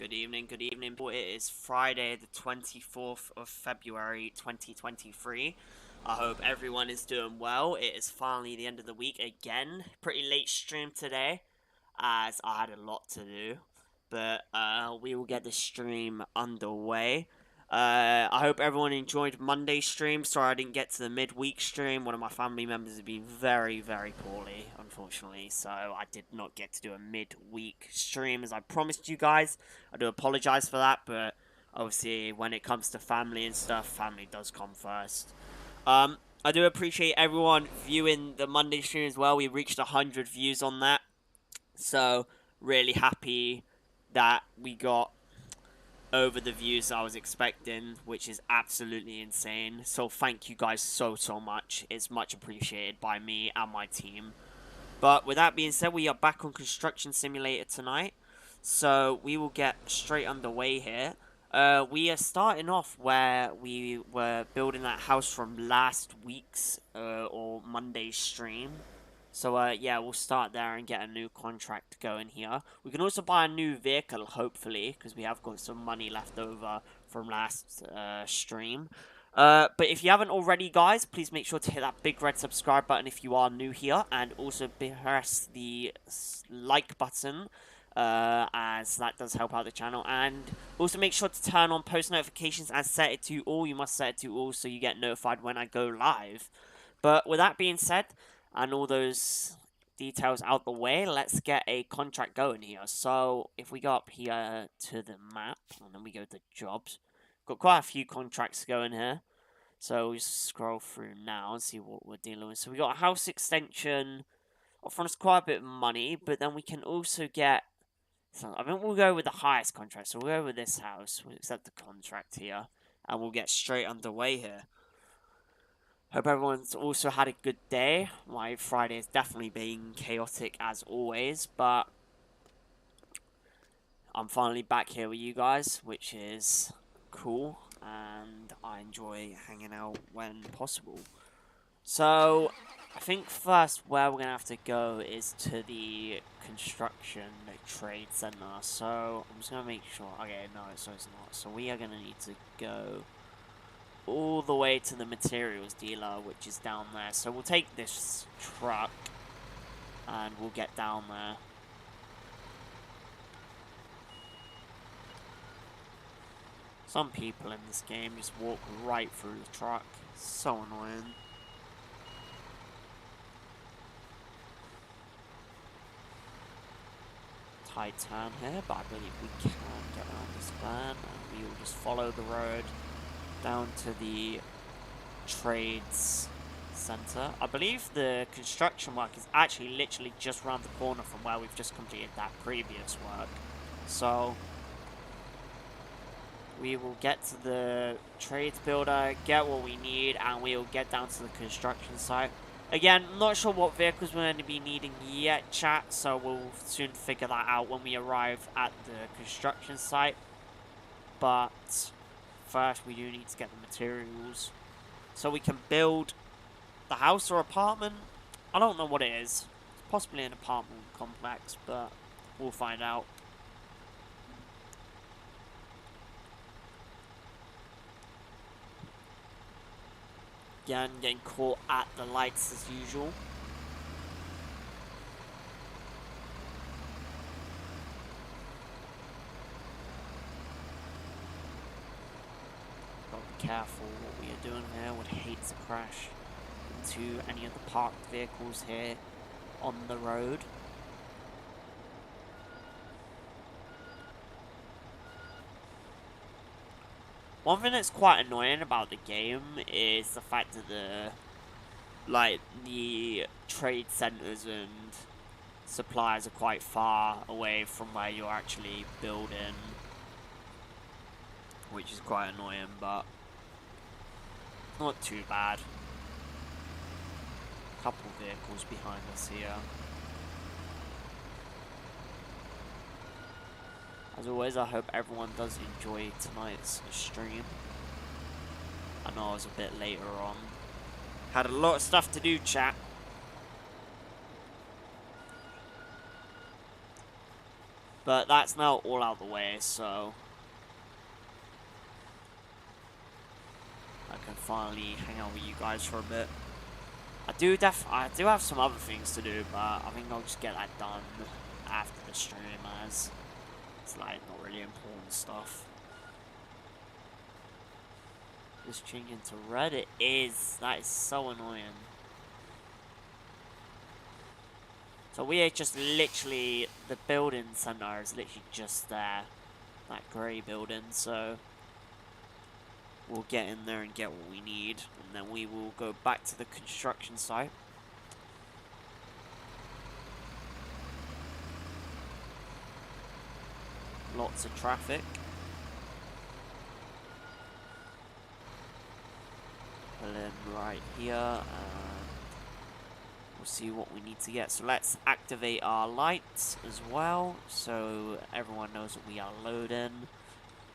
Good evening, good evening. It is Friday, the 24th of February 2023. I hope everyone is doing well. It is finally the end of the week again. Pretty late stream today, as I had a lot to do. But we will get the stream underway. I hope everyone enjoyed Monday's stream. Sorry I didn't get to the midweek stream. One of my family members has been very, very poorly, unfortunately. So I did not get to do a midweek stream as I promised you guys. I do apologize for that, but obviously when it comes to family and stuff, family does come first. I do appreciate everyone viewing the Monday stream as well. We reached 100 views on that. So really happy that we got over the views I was expecting, which is absolutely insane. So thank you guys so much. It's much appreciated by me and my team. But with that being said, we are back on Construction Simulator tonight. So we will get straight underway here. We are starting off where we were building that house from last week's or Monday's stream. So, yeah, we'll start there and get a new contract going here. We can also buy a new vehicle, hopefully, because we have got some money left over from last stream. But if you haven't already, guys, please make sure to hit that big red subscribe button if you are new here. And also press the like button, as that does help out the channel. And also make sure to turn on post notifications and set it to all. You must set it to all so you get notified when I go live. But with that being said, and all those details out the way, let's get a contract going here. So if we go up here to the map and then we go to jobs, got quite a few contracts going here. So we'll just scroll through now and see what we're dealing with. So we got a house extension, offering us quite a bit of money, but then we can also get, so I think we'll go with the highest contract. So we'll go with this house, we'll accept the contract here, and we'll get straight underway here. Hope everyone's also had a good day. My Friday has definitely been chaotic as always, but I'm finally back here with you guys, which is cool, and I enjoy hanging out when possible. So, I think first where we're going to have to go is to the construction trade center. So, I'm just going to make sure. Okay, no, so it's not. So, we are going to need to go all the way to the materials dealer, which is down there. So we'll take this truck and we'll get down there. Some people in this game just walk right through the truck. So annoying. Tight turn here, but I believe we can get around this van, and we will just follow the road down to the trades center. I believe the construction work is actually literally just around the corner from where we've just completed that previous work. So we will get to the trades builder, get what we need, and we will get down to the construction site. Again, not sure what vehicles we're going to be needing yet, chat, so we'll soon figure that out when we arrive at the construction site. But first, we do need to get the materials so we can build the house or apartment. I don't know what it is. It's possibly an apartment complex, but we'll find out. Again, getting caught at the lights as usual. Careful what we are doing here. Would hate to crash into any of the parked vehicles here on the road. One thing that's quite annoying about the game is the fact that the trade centers and suppliers are quite far away from where you're actually building, which is quite annoying, but not too bad. Couple vehicles behind us here. As always, I hope everyone does enjoy tonight's stream. I know I was a bit later on. Had a lot of stuff to do, chat. But that's now all out the way, so I can finally hang out with you guys for a bit. I do have some other things to do, but I think I'll just get that done after the stream, as it's like not really important stuff. Just changing to red, it is. That is so annoying. So we are just literally, the building center is literally just there. That grey building, so we'll get in there and get what we need, and then we will go back to the construction site. Lots of traffic. Pull in right here, and we'll see what we need to get. So let's activate our lights as well, so everyone knows that we are loading.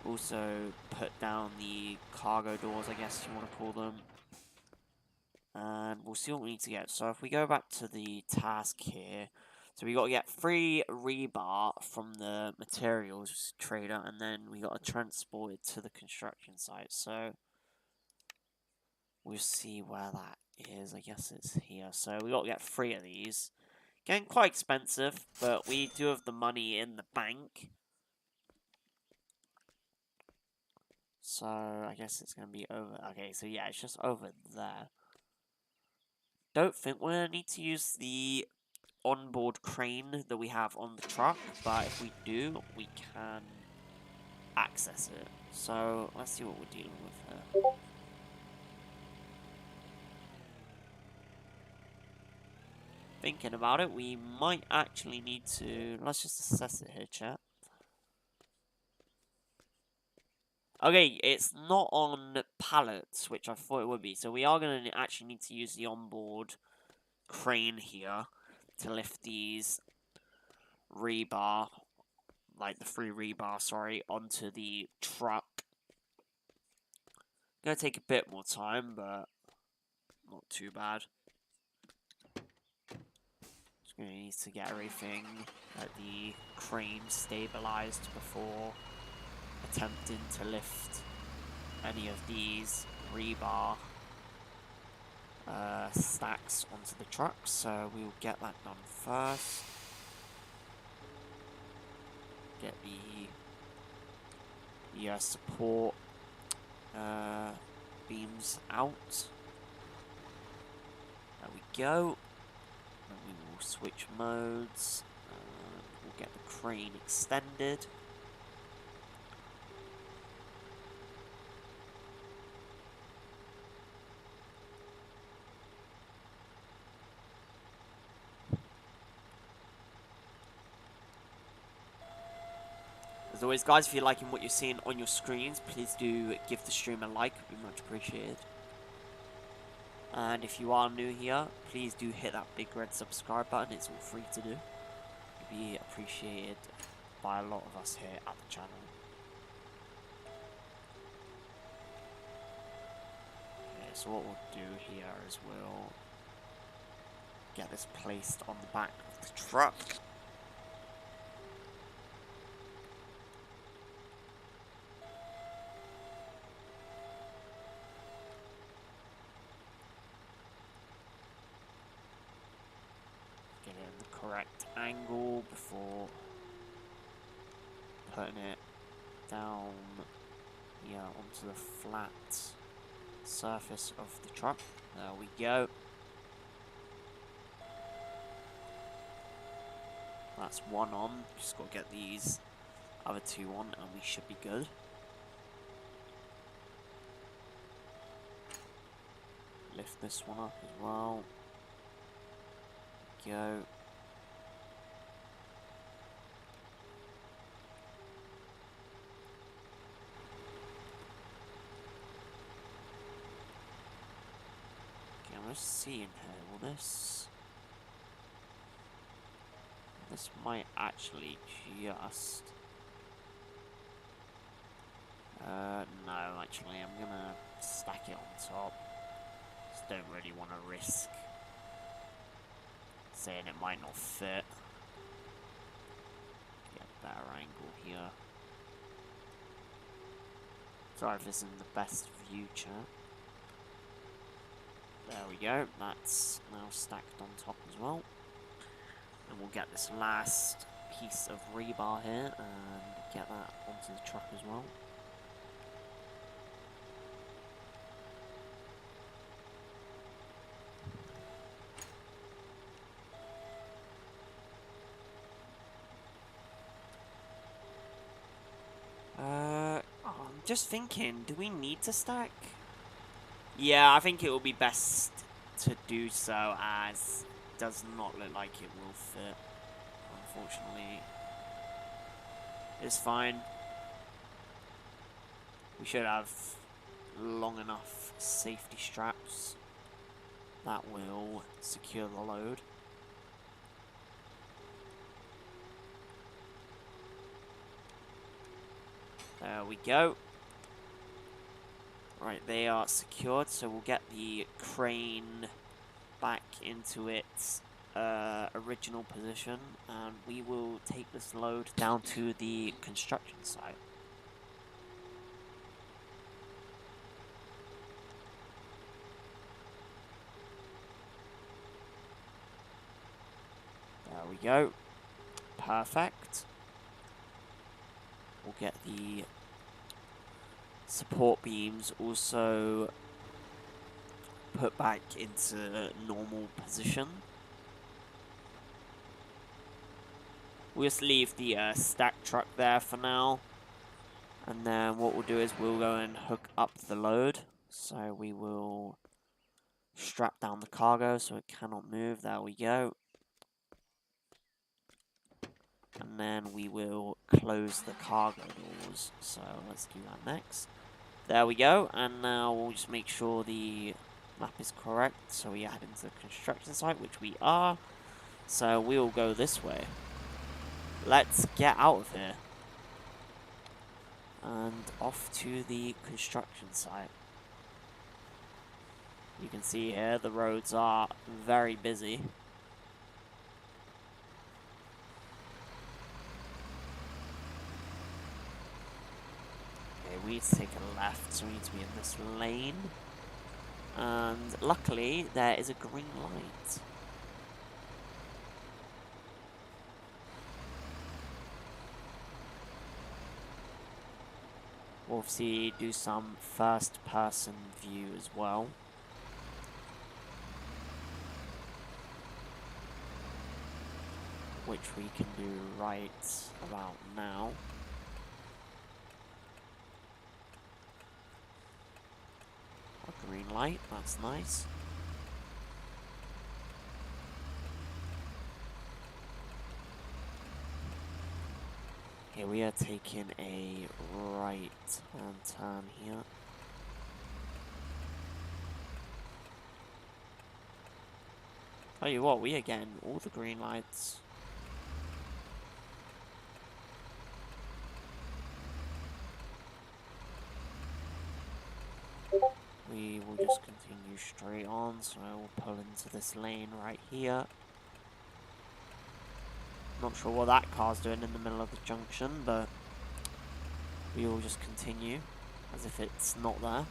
Also put down the cargo doors, I guess you want to call them. And we'll see what we need to get. So if we go back to the task here, so we got to get 3 rebar from the materials trader, and then we got to transport it to the construction site. So we'll see where that is. I guess it's here. So we got to get 3 of these. Getting quite expensive, but we do have the money in the bank. So I guess it's going to be over. Okay, so yeah, it's just over there. Don't think we're going to need to use the onboard crane that we have on the truck, but if we do, we can access it. So let's see what we're dealing with here. Thinking about it, we might actually need to, let's just assess it here, chat. Okay, it's not on pallets, which I thought it would be, so we are going to actually need to use the onboard crane here to lift these rebar, like the 3 rebar, sorry, onto the truck. Gonna take a bit more time, but not too bad. Just gonna need to get everything at the crane stabilized before attempting to lift any of these rebar stacks onto the truck. So we will get that done first. Get the support beams out. There we go. And we will switch modes. We'll get the crane extended. As always, guys, if you're liking what you're seeing on your screens, please do give the stream a like. It would be much appreciated. And if you are new here, please do hit that big red subscribe button. It's all free to do. It'll be appreciated by a lot of us here at the channel. Okay, so what we'll do here is we'll get this placed on the back of the truck. Correct angle before putting it down here onto the flat surface of the truck. There we go. That's 1 on. Just got to get these other 2 on and we should be good. Lift this one up as well. Go. See in here, will this might actually just no, actually I'm gonna stack it on top. Just don't really want to risk saying it might not fit. Get better Sorry if this isn't the best view, chat. There we go. That's now stacked on top as well. And we'll get this last piece of rebar here and get that onto the truck as well. I'm just thinking, do we need to stack? Yeah, I think it will be best to do so, as it does not look like it will fit. Unfortunately, it's fine. We should have long enough safety straps that will secure the load. There we go. Right, they are secured, so we'll get the crane back into its original position, and we will take this load down to the construction site. There we go. Perfect. We'll get the support beams also put back into normal position. We'll just leave the stack truck there for now, and then what we'll do is we'll go and hook up the load. So we will strap down the cargo so it cannot move. There we go. And then we will close the cargo doors. So let's do that next. There we go. And now we'll just make sure the map is correct. So we add into the construction site, which we are. So we will go this way. Let's get out of here. And off to the construction site. You can see here the roads are very busy. Okay, we need to take a left, so we need to be in this lane. And luckily, there is a green light. We'll obviously do some first-person view as well. Which we can do right about now. A green light, that's nice. Okay, we are taking a right hand turn here. Tell you what, we are getting all the green lights. We will just continue straight on, so I will pull into this lane right here. Not sure what that car's doing in the middle of the junction, but we will just continue as if it's not there.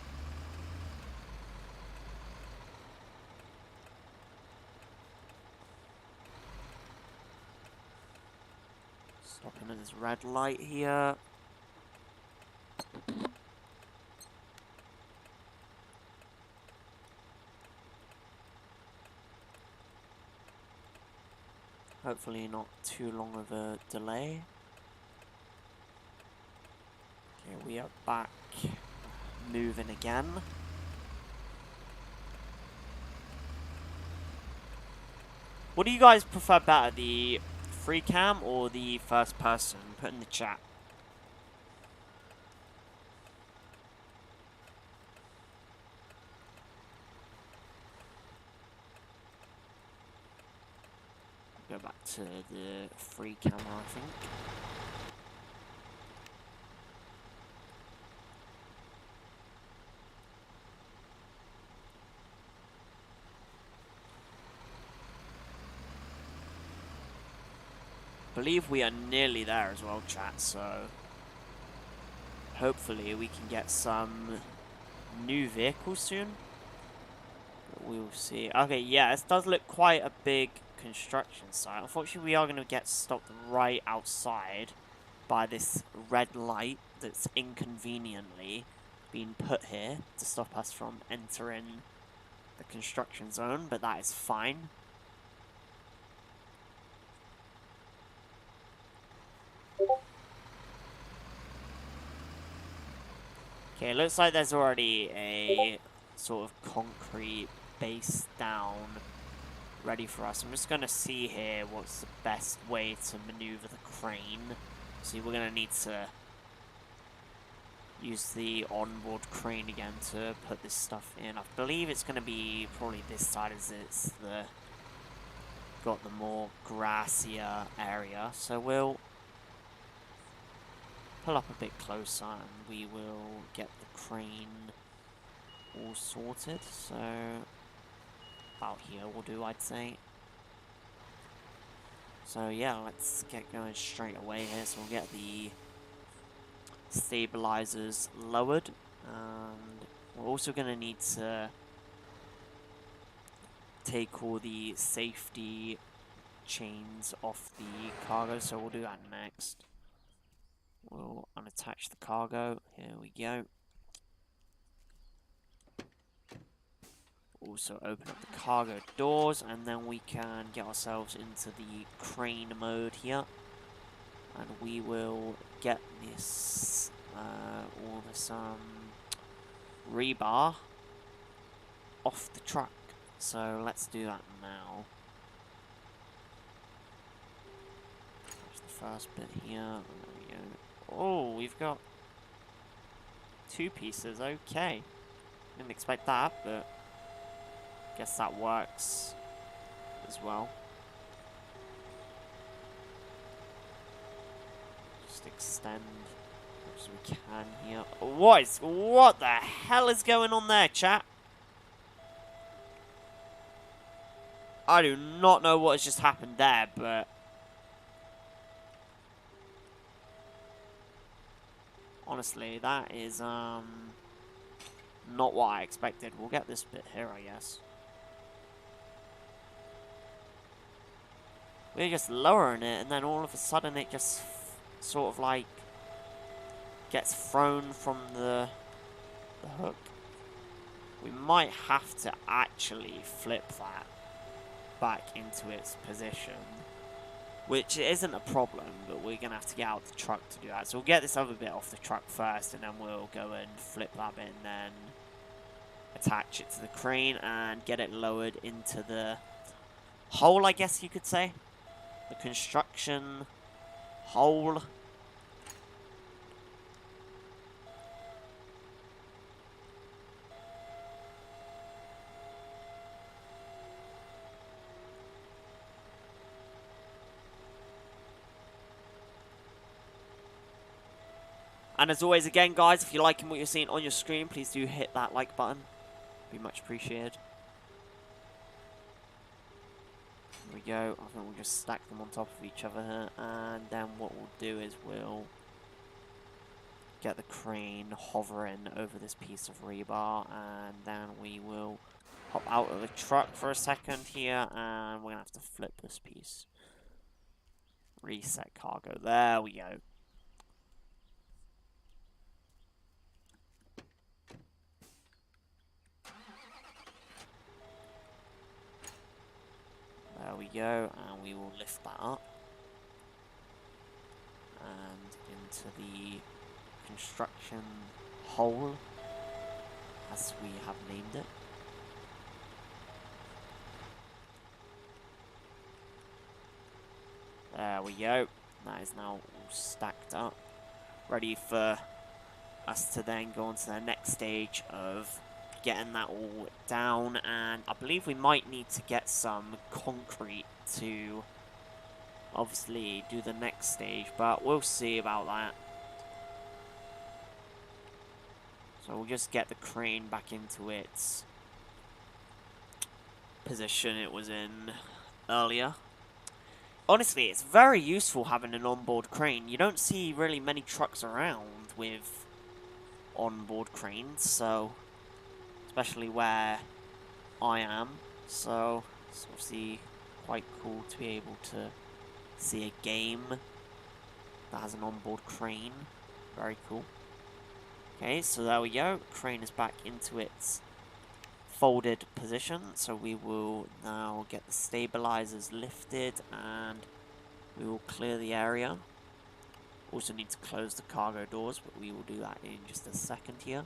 Stopping at this red light here. Hopefully not too long of a delay. Okay, we are back moving again. What do you guys prefer better, the free cam or the first person? Put in the chat. Go back to the free camera, I think. I believe we are nearly there as well, chat, so hopefully we can get some new vehicles soon. But we'll see. Okay, yeah, this does look quite a big construction site. Unfortunately, we are going to get stopped right outside by this red light that's inconveniently been put here to stop us from entering the construction zone, but that is fine. Okay, it looks like there's already a sort of concrete base down ready for us. I'm just going to see here what's the best way to maneuver the crane. See, we're going to need to use the onboard crane again to put this stuff in. I believe it's going to be probably this side as it's got the more grassier area. So we'll pull up a bit closer and we will get the crane all sorted. So about here will do, I'd say. So yeah, let's get going straight away here. So we'll get the stabilizers lowered, and we're also going to need to take all the safety chains off the cargo, so we'll do that next. We'll unattach the cargo. Here we go. Also open up the cargo doors, and then we can get ourselves into the crane mode here, and we will get this all this rebar off the truck. So let's do that now. There's the first bit here. There we go. Oh, we've got 2 pieces. Okay, didn't expect that, but guess that works as well. Just extend as much as we can here. What the hell is going on there, chat? I do not know what has just happened there, but honestly, that is not what I expected. We'll get this bit here, I guess. We're just lowering it, and then all of a sudden it just sort of like gets thrown from the hook. We might have to actually flip that back into its position, which isn't a problem, but we're going to have to get out the truck to do that. So we'll get this other bit off the truck first, and then we'll go and flip that bit and then attach it to the crane and get it lowered into the hole, I guess you could say. The construction hole. And as always, again, guys, if you're liking what you're seeing on your screen, please do hit that like button. Be much appreciated. There we go. I think we'll just stack them on top of each other here, and then what we'll do is we'll get the crane hovering over this piece of rebar, and then we will hop out of the truck for a second here, and we're gonna have to flip this piece. Reset cargo. There we go. There we go, and we will lift that up and into the construction hole, as we have named it. There we go. That is now all stacked up, ready for us to then go on to the next stage of getting that all down, and I believe we might need to get some concrete to obviously do the next stage, but we'll see about that. So we'll just get the crane back into its position it was in earlier. Honestly, it's very useful having an onboard crane. You don't see really many trucks around with onboard cranes, so especially where I am, so it's obviously quite cool to be able to see a game that has an onboard crane. Very cool. Okay, so there we go. Crane is back into its folded position, so we will now get the stabilizers lifted and we will clear the area. Also need to close the cargo doors, but we will do that in just a second here.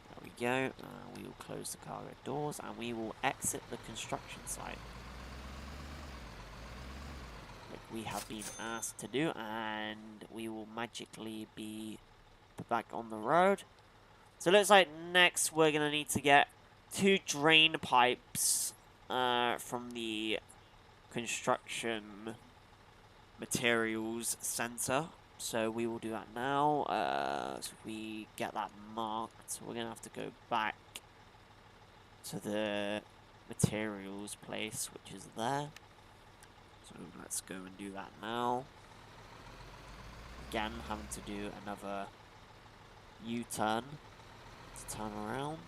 There we go. We will close the cargo doors and we will exit the construction site, like we have been asked to do, and we will magically be put back on the road. So it looks like next we're going to need to get 2 drain pipes from the construction materials center. So we will do that now. So we get that marked. We're going to have to go back to the materials place, which is there. So let's go and do that now. Again, having to do another U-turn to turn around.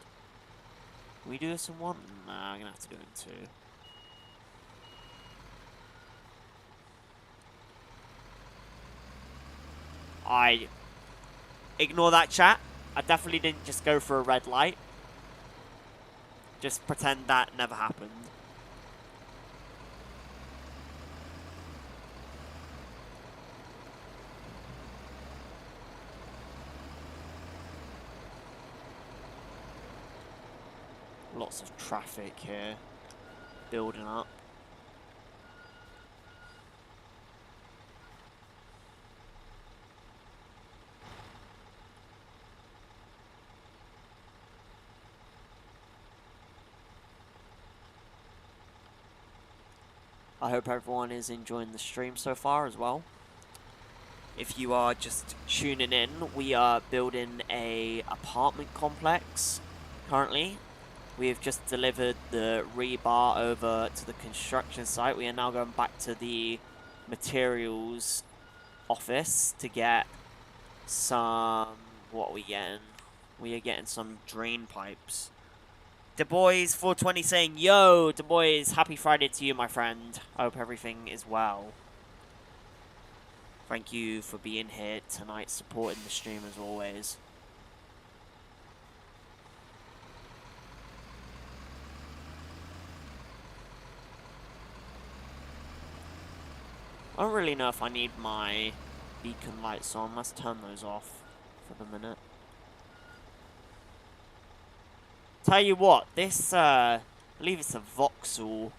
Can we do this in one? Nah, I'm going to have to do it in 2. I ignore that, chat. I definitely didn't just go for a red light. Just pretend that never happened. Lots of traffic here building up. I hope everyone is enjoying the stream so far as well. If you are just tuning in, we are building a apartment complex currently. We have just delivered the rebar over to the construction site. We are now going back to the materials office to get some... What are we getting? We are getting some drain pipes. DeBoys 420 saying, yo, DeBoys, happy Friday to you, my friend. I hope everything is well. Thank you for being here tonight, supporting the stream as always. I don't really know if I need my beacon lights on. Let's turn those off for the minute. Tell you what, this, I believe it's a Vauxhall.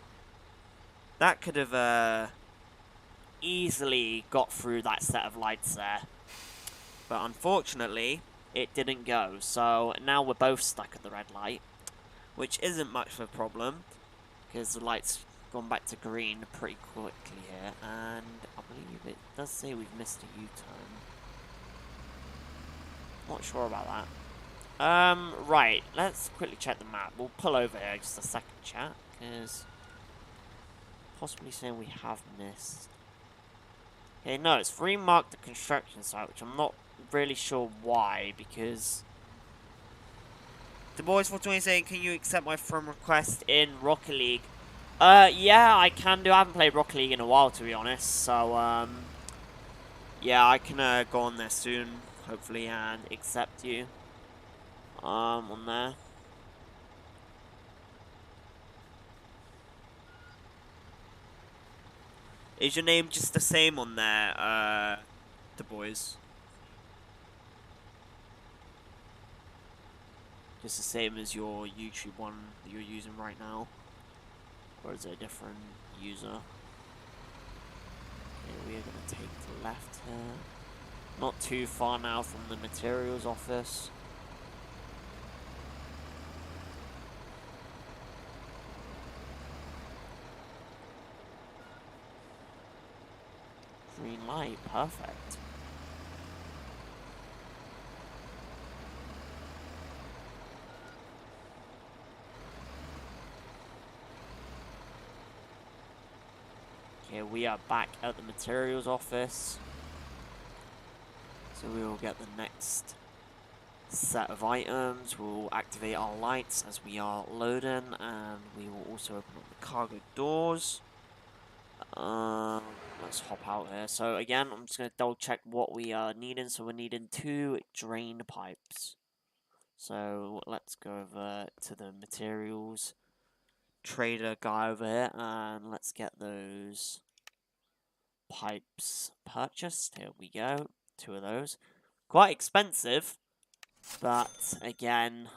That could have, easily got through that set of lights there. But unfortunately, it didn't go. So now we're both stuck at the red light, which isn't much of a problem, because the light's gone back to green pretty quickly here. And I believe it does say we've missed a U-turn. Not sure about that. Right, let's quickly check the map. We'll pull over here just a second, chat, because possibly saying we have missed. Okay, no, it's remarked the construction site, which I'm not really sure why, because the boys 420 saying, can you accept my friend request in Rocket League? Yeah, I can do. I haven't played Rocket League in a while, to be honest, so, yeah, I can, go on there soon, hopefully, and accept you. On there. Is your name just the same on there, the boys? Just the same as your YouTube one that you're using right now? Or is it a different user? Okay, we are going to take the left here. Not too far now from the materials office. Green light, perfect. Okay, we are back at the materials office. So we will get the next set of items. We'll activate our lights as we are loading, and we will also open up the cargo doors. Let's hop out here. So again, I'm just going to double check what we are needing. So we're needing 2 drain pipes. So let's go over to the materials trader guy over here, and let's get those pipes purchased. Here we go. 2 of those. Quite expensive, but again,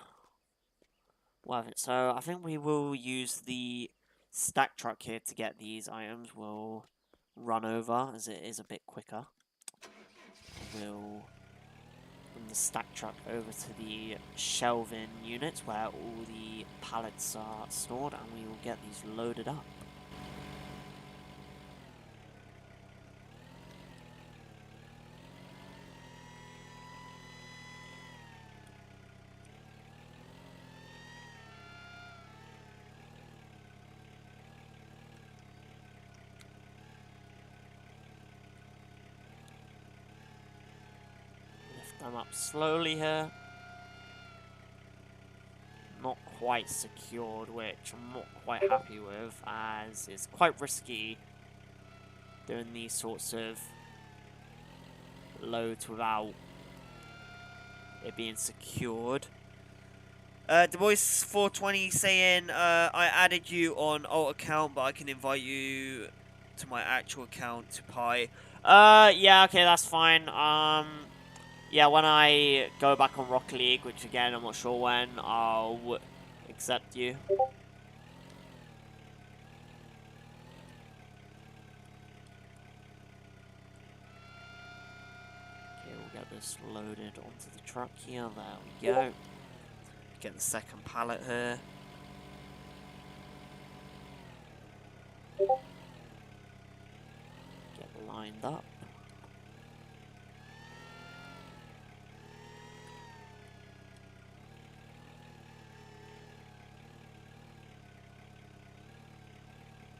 worth it. So I think we will use the stack truck here to get these items. We'll run over as it is a bit quicker. We'll bring the stack truck over to the shelving units where all the pallets are stored, and we will get these loaded up. Them up slowly here. Not quite secured, which I'm not quite happy with, as it's quite risky doing these sorts of loads without it being secured. The voice 420 saying, I added you on alt account, but I can invite you to my actual account to Pi. Yeah, okay, that's fine. Yeah, when I go back on Rocket League, which again, I'm not sure when, I'll accept you. Okay, we'll get this loaded onto the truck here. There we go. Get the second pallet here. Get lined up.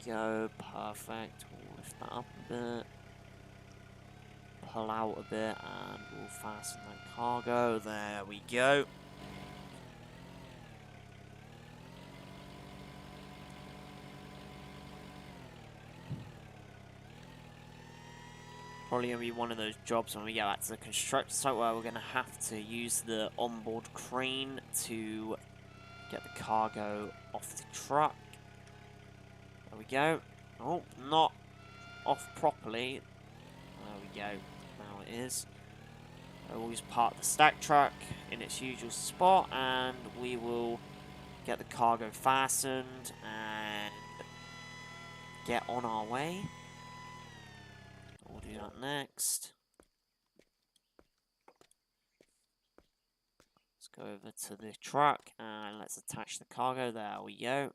Go, perfect. We'll lift that up a bit, pull out a bit, and we'll fasten that cargo. There we go. Probably going to be one of those jobs when we get back to the construction site where we're going to have to use the onboard crane to get the cargo off the truck. There we go. Oh, not off properly. There we go. Now it is. I always park the stack truck in its usual spot, and we will get the cargo fastened and get on our way. We'll do that next. Let's go over to the truck and let's attach the cargo. There we go.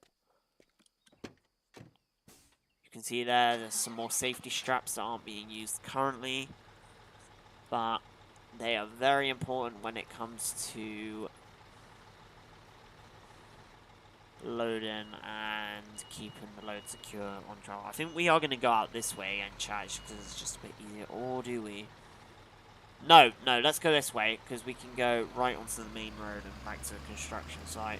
You can see there's some more safety straps that aren't being used currently, but they are very important when it comes to loading and keeping the load secure on travel. I think we are going to go out this way and charge because it's just a bit easier. Or do we? No, let's go this way because we can go right onto the main road and back to the construction site.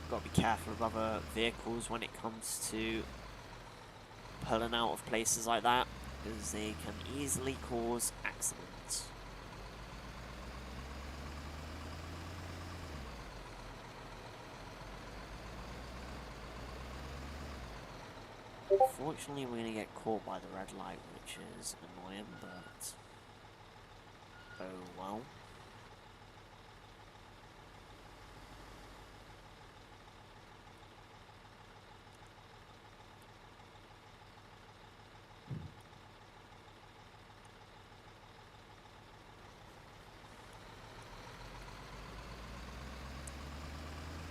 Got to be careful of other vehicles when it comes to pulling out of places like that, because they can easily cause accidents. Unfortunately, we're going to get caught by the red light, which is annoying, but oh well.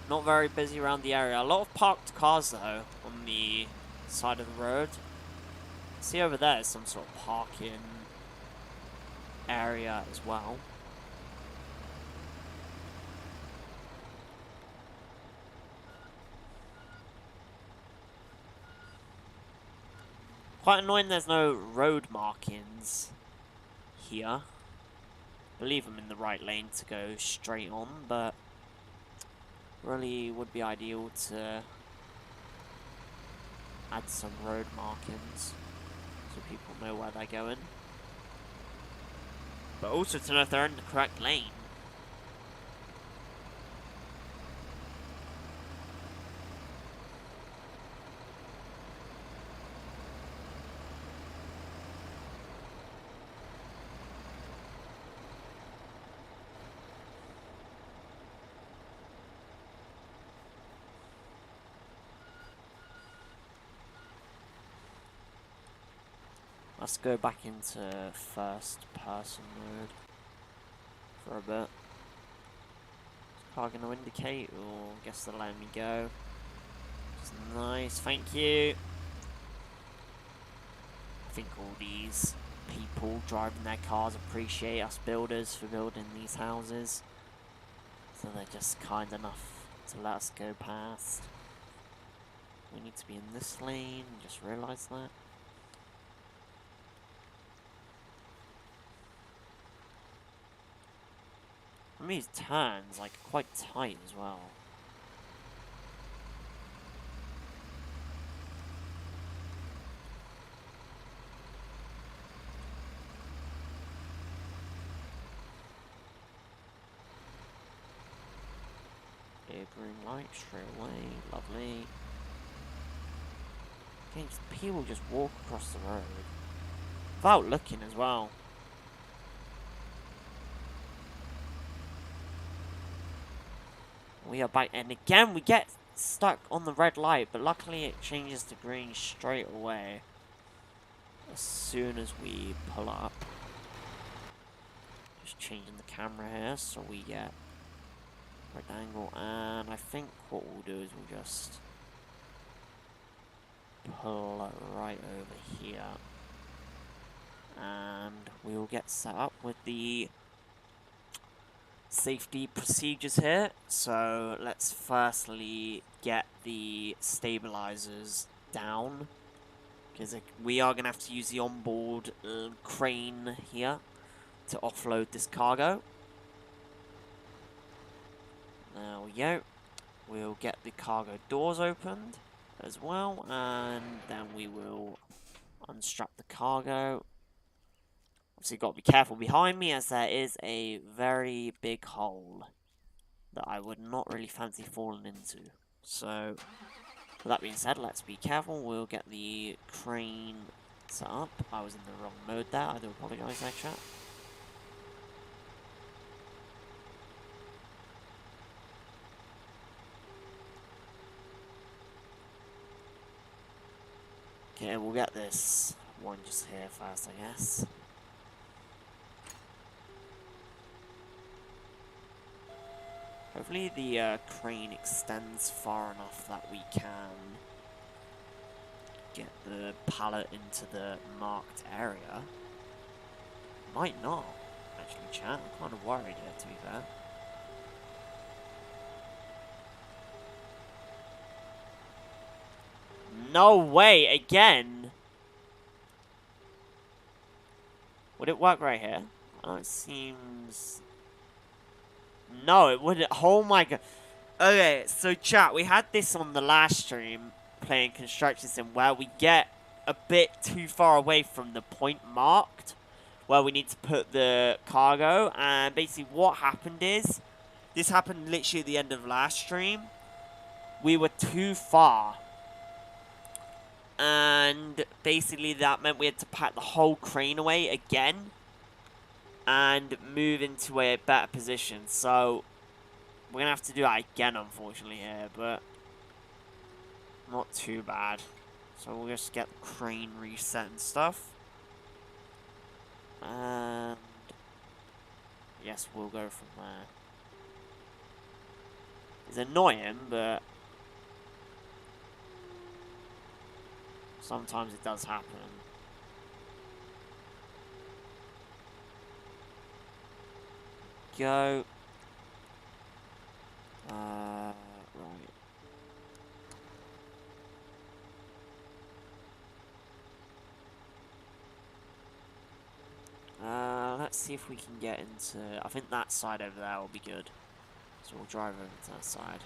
Not very busy around the area. A lot of parked cars, though, on the side of the road. See over there is some sort of parking area as well. Quite annoying there's no road markings here. Believe I'm in the right lane to go straight on, but really would be ideal to add some road markings so people know where they're going. But also to know if they're in the correct lane. Let's go back into first person mode for a bit. Is the car going to indicate, or I guess they're letting me go? It's nice, thank you. I think all these people driving their cars appreciate us builders for building these houses. So they're just kind enough to let us go past. We need to be in this lane, just realised that. I mean, these turns, like, quite tight as well. Here, green light, straight away, lovely. Okay, people just walk across the road. Without looking as well. We are back, and again we get stuck on the red light, but luckily it changes to green straight away as soon as we pull up. Just changing the camera here so we get right angle, and I think what we'll do is we'll just pull right over here, and we will get set up with the safety procedures here. So let's firstly get the stabilizers down, because we are going to have to use the onboard crane here to offload this cargo. There we go. We'll get the cargo doors opened as well, and then we will unstrap the cargo. Obviously, got to be careful behind me, as there is a very big hole that I would not really fancy falling into. So, with that being said, let's be careful. We'll get the crane set up. I was in the wrong mode there. I do apologise there, chat. Okay, we'll get this one just here first, I guess. Hopefully the crane extends far enough that we can get the pallet into the marked area. Might not, actually, chat. I'm kind of worried here, to be fair. No way, again! Would it work right here? Oh, it seems... No, it wouldn't. Oh my god. Okay, so chat, we had this on the last stream, playing Construction Sim, where we get a bit too far away from the point marked, where we need to put the cargo, and basically what happened is, this happened literally at the end of last stream, we were too far, and basically that meant we had to pack the whole crane away again, and move into a better position. So we're gonna have to do that again, unfortunately, here, but not too bad. So we'll just get the crane reset and stuff, and yes, we'll go from there. It's annoying, but sometimes it does happen. Go. Right. let's see if we can get into... I think that side over there will be good. So we'll drive over to that side.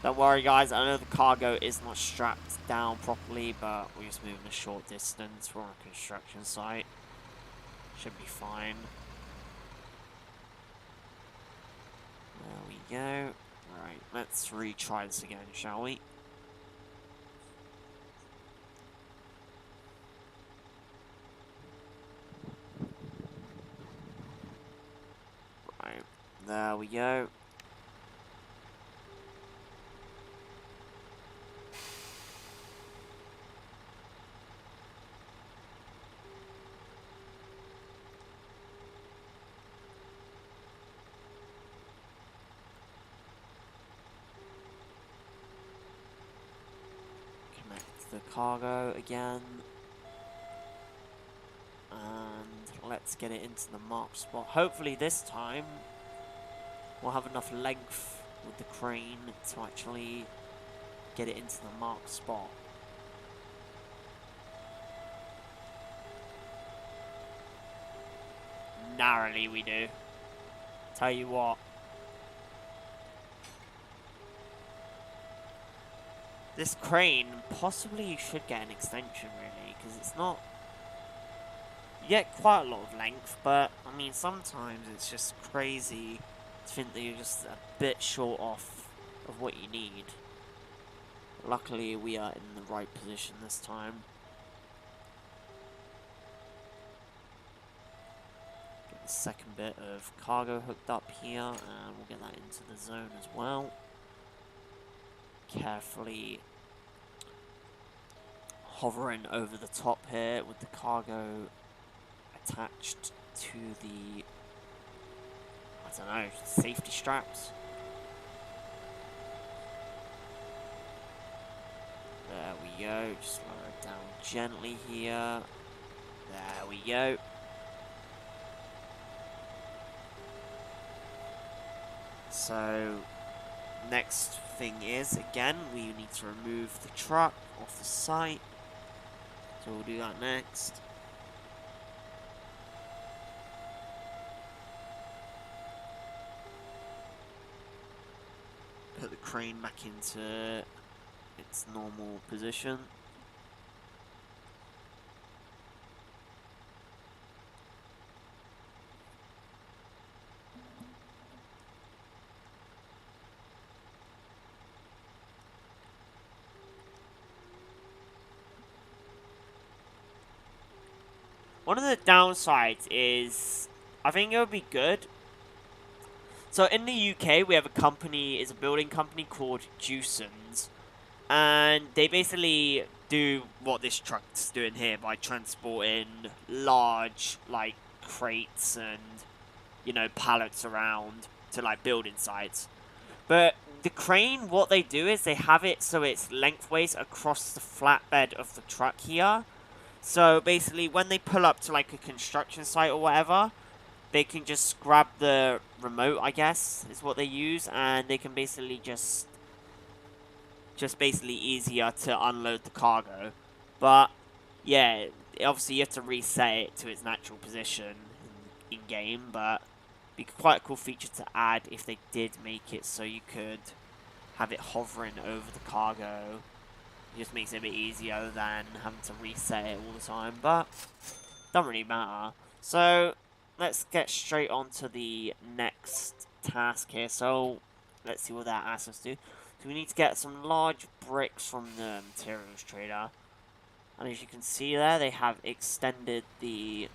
Don't worry, guys. I know the cargo is not strapped down properly, but we're just moving a short distance. We're on a construction site. Should be fine. There we go. Right, let's retry this again, shall we? Right, there we go. The cargo again, and let's get it into the marked spot. Hopefully this time we'll have enough length with the crane to actually get it into the marked spot. Narrowly we do. Tell you what. This crane, possibly you should get an extension, really, because it's not... You get quite a lot of length, but, I mean, sometimes it's just crazy to think that you're just a bit short off of what you need. Luckily, we are in the right position this time. Get the second bit of cargo hooked up here, and we'll get that into the zone as well. Carefully hovering over the top here with the cargo attached to the, I don't know, safety straps. There we go, just lower it down gently here. There we go. So next thing is, again, we need to remove the truck off the site. So we'll do that next. Put the crane back into its normal position. One of the downsides is, I think it would be good. So in the UK, we have a company, it's a building company called Jewsons. And they basically do what this truck's doing here by transporting large, like, crates and, you know, pallets around to, like, building sites. But the crane, what they do is they have it so it's lengthways across the flatbed of the truck here. So basically, when they pull up to like a construction site or whatever, they can just grab the remote, I guess, is what they use, and they can basically just basically easier to unload the cargo. But yeah, obviously you have to reset it to its natural position in game, but it'd be quite a cool feature to add if they did make it so you could have it hovering over the cargo. It just makes it a bit easier than having to reset it all the time, but doesn't really matter. So let's get straight on to the next task here. So let's see what that asks us to do. So we need to get some large bricks from the materials trader. And as you can see there, they have extended the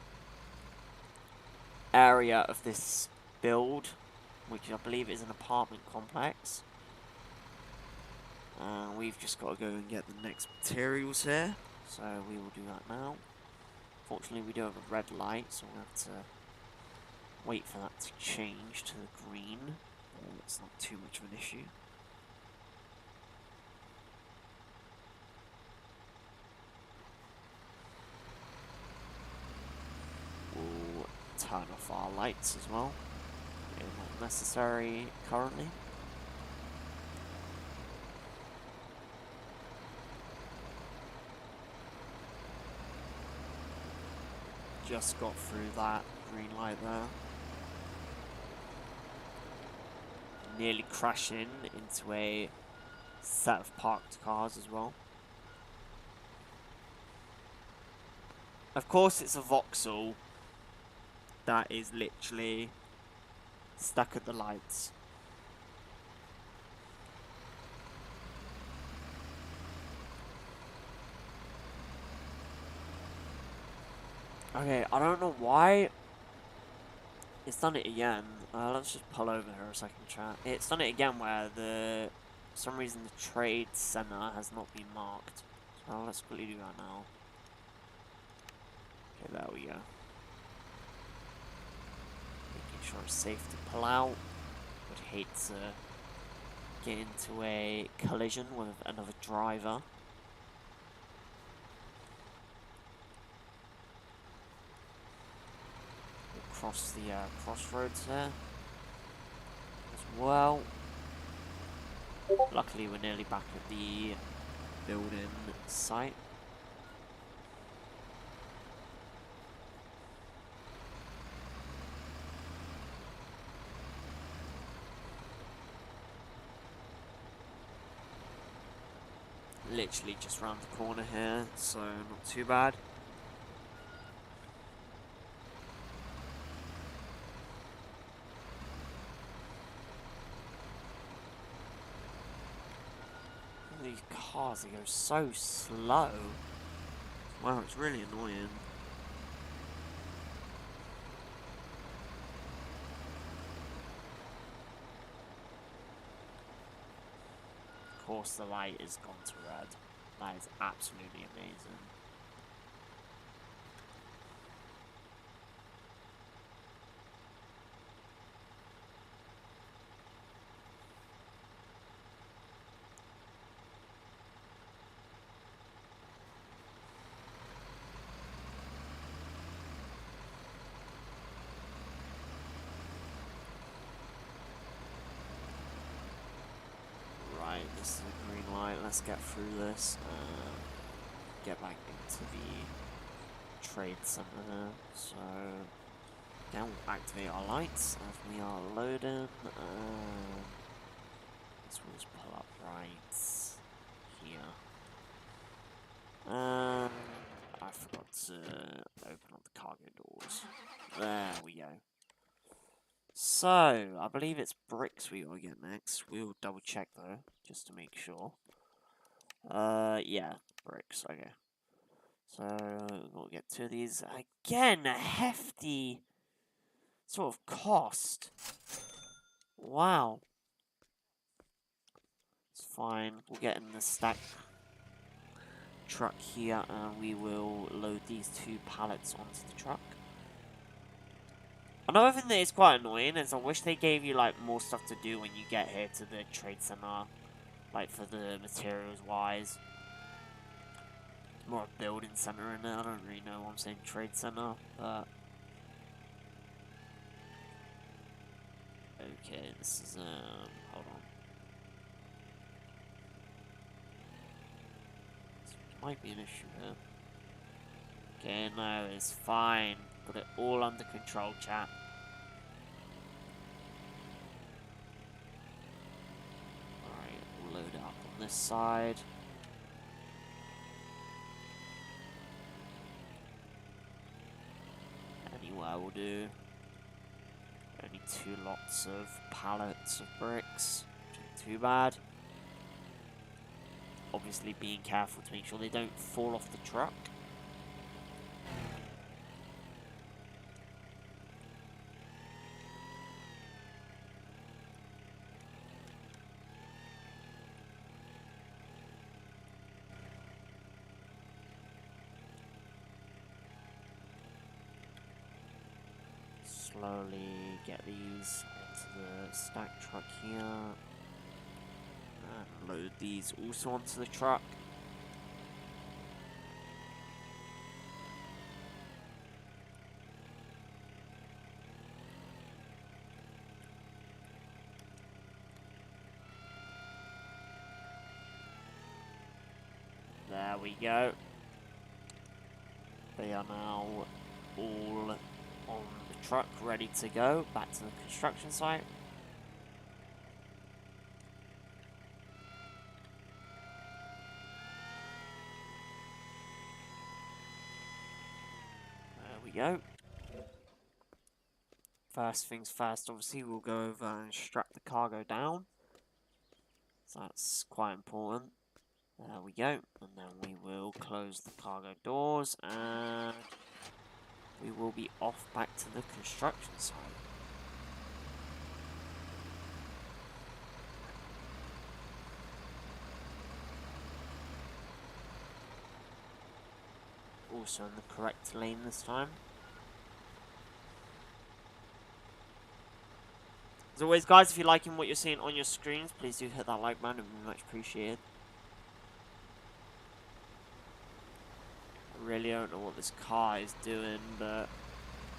area of this build, which I believe is an apartment complex. We've just got to go and get the next materials here, so we will do that now. Fortunately, we do have a red light, so we'll have to wait for that to change to the green. It's not too much of an issue. We'll turn off our lights as well. They're not necessary currently. just got through that green light there. Nearly crashing into a set of parked cars as well. Of course, it's a Vauxhall that is literally stuck at the lights. Okay, I don't know why it's done it again. Let's just pull over here a second, chat. It's done it again where for some reason the trade center has not been marked. So let's quickly do that now. Okay, there we go. Making sure it's safe to pull out. Would hate to get into a collision with another driver. Across the crossroads there as well. Luckily, we're nearly back at the building site. Literally just round the corner here, so not too bad. These cars, they go so slow. Wow, it's really annoying. Of course, the light is gone to red. That is absolutely amazing. This is a green light. Let's get through this and get back into the trade center there. So, now we'll activate our lights as we are loading. This will just pull up right here. I forgot to open up the cargo doors. There we go. So, I believe it's bricks we gotta get next. We'll double check though, just to make sure. Yeah, bricks, okay. So, we'll get two of these. Again, a hefty sort of cost. Wow. It's fine. We'll get in the stack truck here and we will load these 2 pallets onto the truck. Another thing that is quite annoying is I wish they gave you like more stuff to do when you get here to the trade center, like for the materials wise. More a building center in there. I don't really know what I'm saying trade center, but okay, this is hold on. This might be an issue here. Okay, no, it's fine. Got it all under control, chat. Alright, we'll load it up on this side. Anywhere will do. Only 2 lots of pallets of bricks. Which isn't too bad. Obviously being careful to make sure they don't fall off the truck. Slowly get these into the stack truck here. And load these also onto the truck. There we go. They are now all on the truck, ready to go back to the construction site. There we go. First things first, obviously, we'll go over and strap the cargo down. So that's quite important. There we go. And then we will close the cargo doors and we will be off back to the construction site. Also in the correct lane this time. As always, guys, if you're liking what you're seeing on your screens, please do hit that like button. It would be much appreciated. I really don't know what this car is doing, but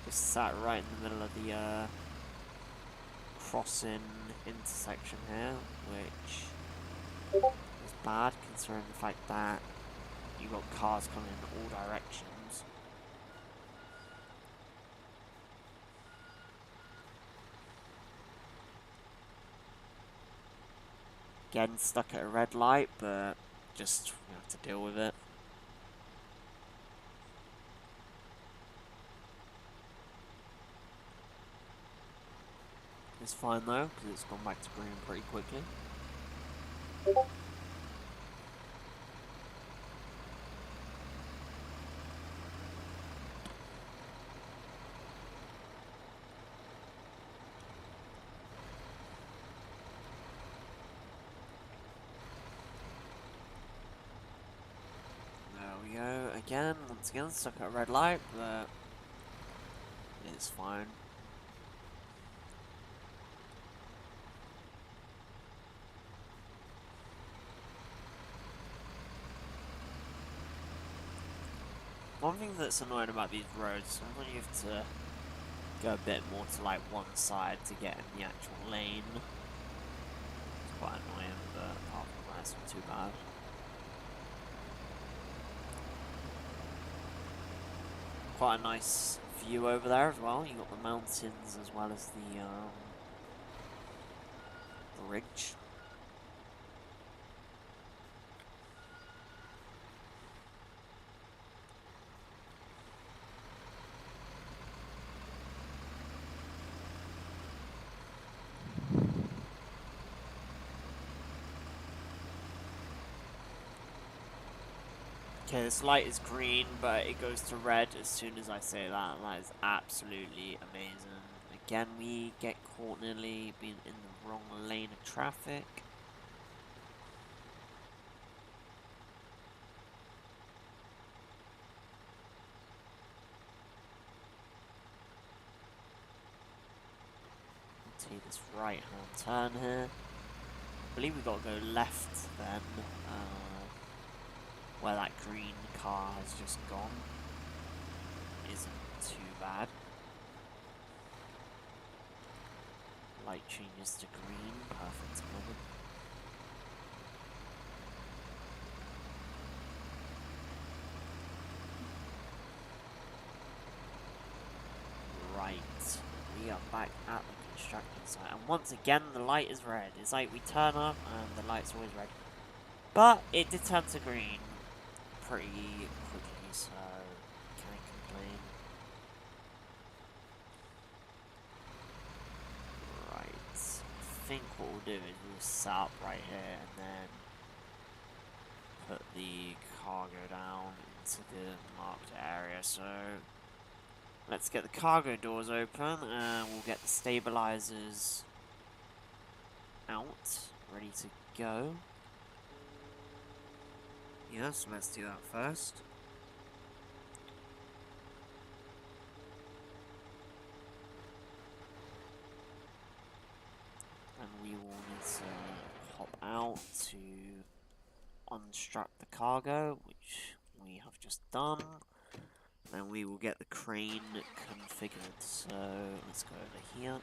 just sat right in the middle of the crossing intersection here, which is bad considering the fact that you've got cars coming in all directions. Again, stuck at a red light, but just we have to deal with it. It's fine though, because it's gone back to green pretty quickly. There we go, again, once again, stuck at a red light, but it's fine. One thing that's annoying about these roads, sometimes you have to go a bit more to like one side to get in the actual lane. It's quite annoying, but apart from that, it's not too bad. Quite a nice view over there as well. You got the mountains as well as the ridge. Okay, this light is green, but it goes to red as soon as I say that. That is absolutely amazing. Again, we get caught nearly being in the wrong lane of traffic. Take this right hand turn here. I believe we've got to go left then. Where that green car has just gone isn't too bad. Light changes to green, perfect moment. Right, we are back at the construction site, and once again the light is red. It's like we turn up and the light's always red. But it did turn to green pretty quickly, so can't complain. Right, I think what we'll do is we'll set up right here and then put the cargo down into the marked area. So let's get the cargo doors open and we'll get the stabilizers out, ready to go. Yeah, so let's do that first. And we will need to hop out to unstrap the cargo, which we have just done. And we will get the crane configured. So let's go over here.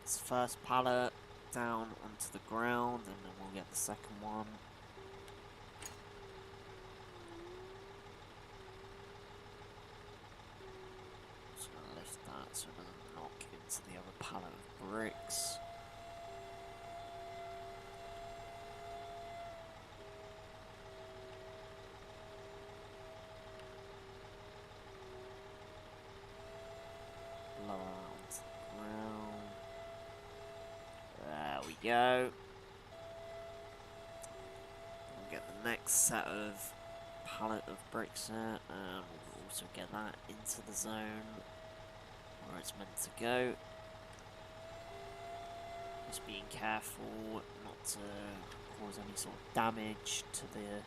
this first pallet down onto the ground, and then we'll get the second one. Just gonna lift that so it doesn't knock into the other pallet of bricks. Lower onto the ground. There we go. We'll get the next set of pallet of bricks there, and we'll also get that into the zone where it's meant to go. Just being careful not to cause any sort of damage to the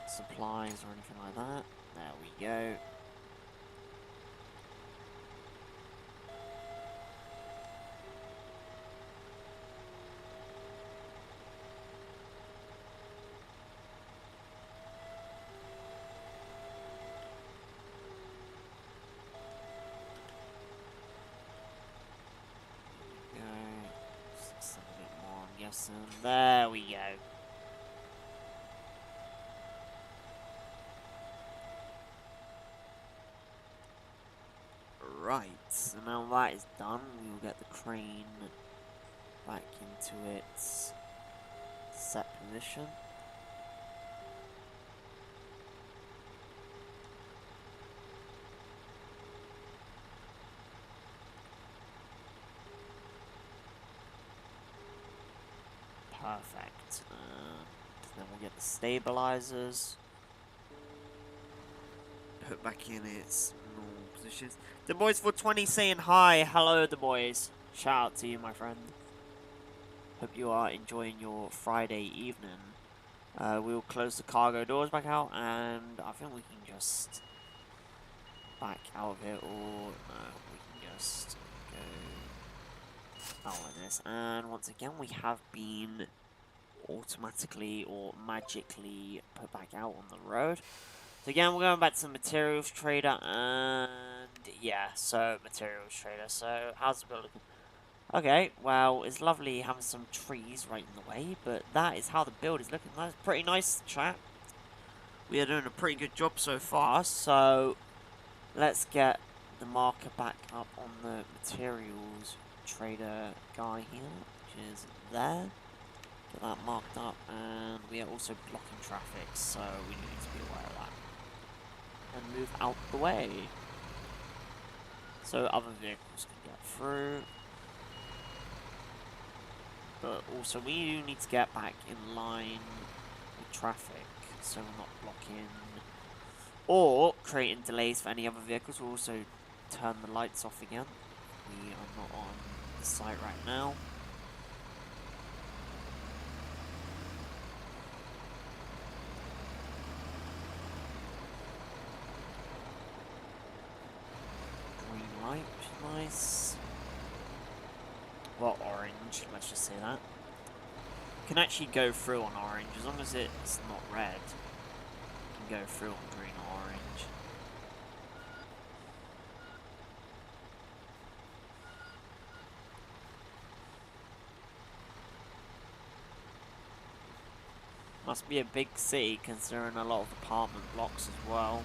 supplies or anything like that. There we go. And there we go. Right, so now that is done, we will get the crane back into its set position. Perfect. Then we'll get the stabilizers put back in its normal positions. The boys for 20 saying hi. Hello, the boys. Shout out to you, my friend. Hope you are enjoying your Friday evening. We'll close the cargo doors back out, and I think we can just back out of here, or we can just go out like this. And once again, we have been automatically or magically put back out on the road. So again, we're going back to the materials trader, and yeah, so materials trader. So how's the build looking? Okay, well, it's lovely having some trees right in the way, but that is how the build is looking. That's pretty nice, chat. We are doing a pretty good job so far, so let's get the marker back up on the materials trader guy here, which is there. Get that marked up, and we are also blocking traffic, so we need to be aware of that. And move out the way, so other vehicles can get through. But also we do need to get back in line with traffic, so we're not blocking or creating delays for any other vehicles. We'll also turn the lights off again. We are not on the site right now. Green light, which is nice. Well, orange, let's just say that. Can actually go through on orange, as long as it's not red. You can go through on green or orange. Must be a big city, considering a lot of apartment blocks as well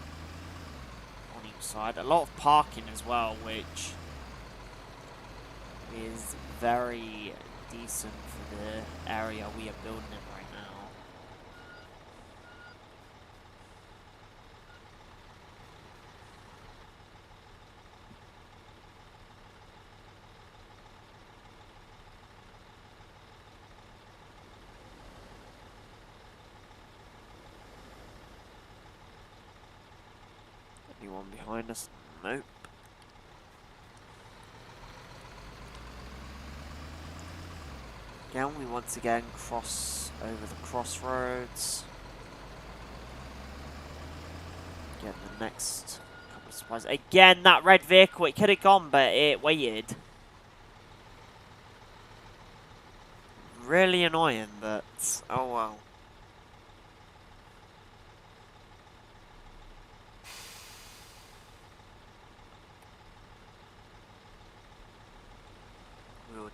on each side. A lot of parking as well, which is very decent for the area we are building in right now. Anyone behind us? Nope. Again, we once again cross over the crossroads. Get the next couple of supplies. Again, that red vehicle, it could have gone, but it waited. Really annoying, but oh well.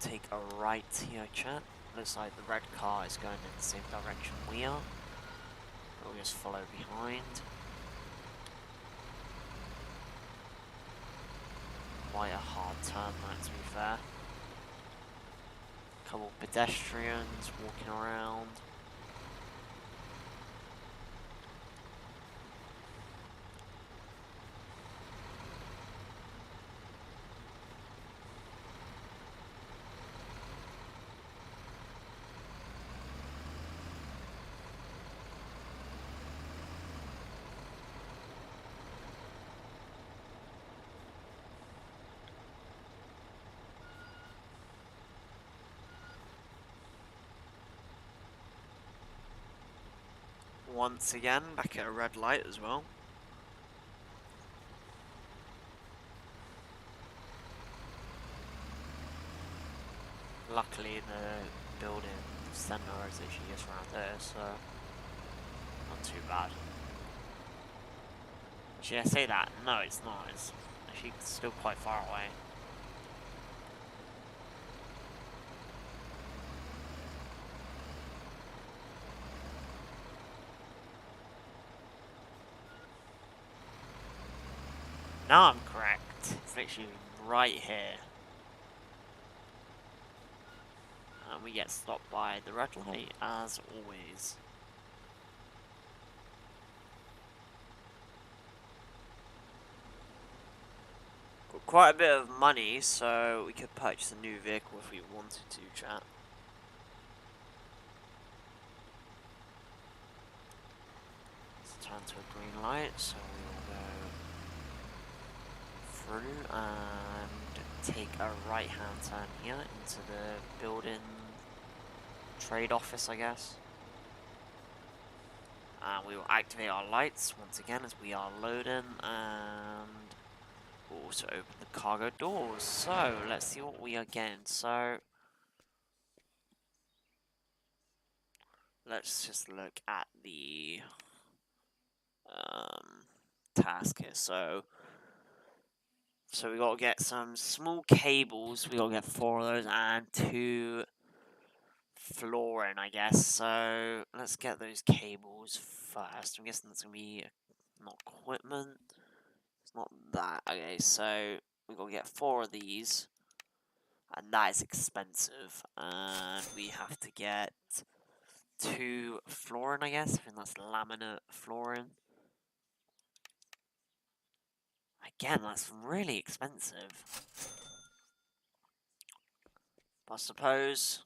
take a right here, chat. Looks like the red car is going in the same direction we are. We'll just follow behind. Quite a hard turn, that, to be fair. Couple pedestrians walking around. Once again, back at a red light as well. Luckily, the building centre is actually just around there, so not too bad. Should I say that? No, it's not. It's actually still quite far away. Now I'm correct. It's literally right here. And we get stopped by the red light, as always. Got quite a bit of money, so we could purchase a new vehicle if we wanted to, chat. Let's turn to a green light, so we will go through and take a right hand turn here into the building trade office, I guess. And we will activate our lights once again as we are loading, and we'll also open the cargo doors. So let's see what we are getting. So let's just look at the task here. So we got to get some small cables. We got to get 4 of those and 2 flooring, I guess. So let's get those cables first. I'm guessing that's gonna be not equipment. It's not that. Okay, so we got to get 4 of these, and that is expensive. And we have to get 2 flooring, I guess. I think that's laminate flooring. Again, that's really expensive. But I suppose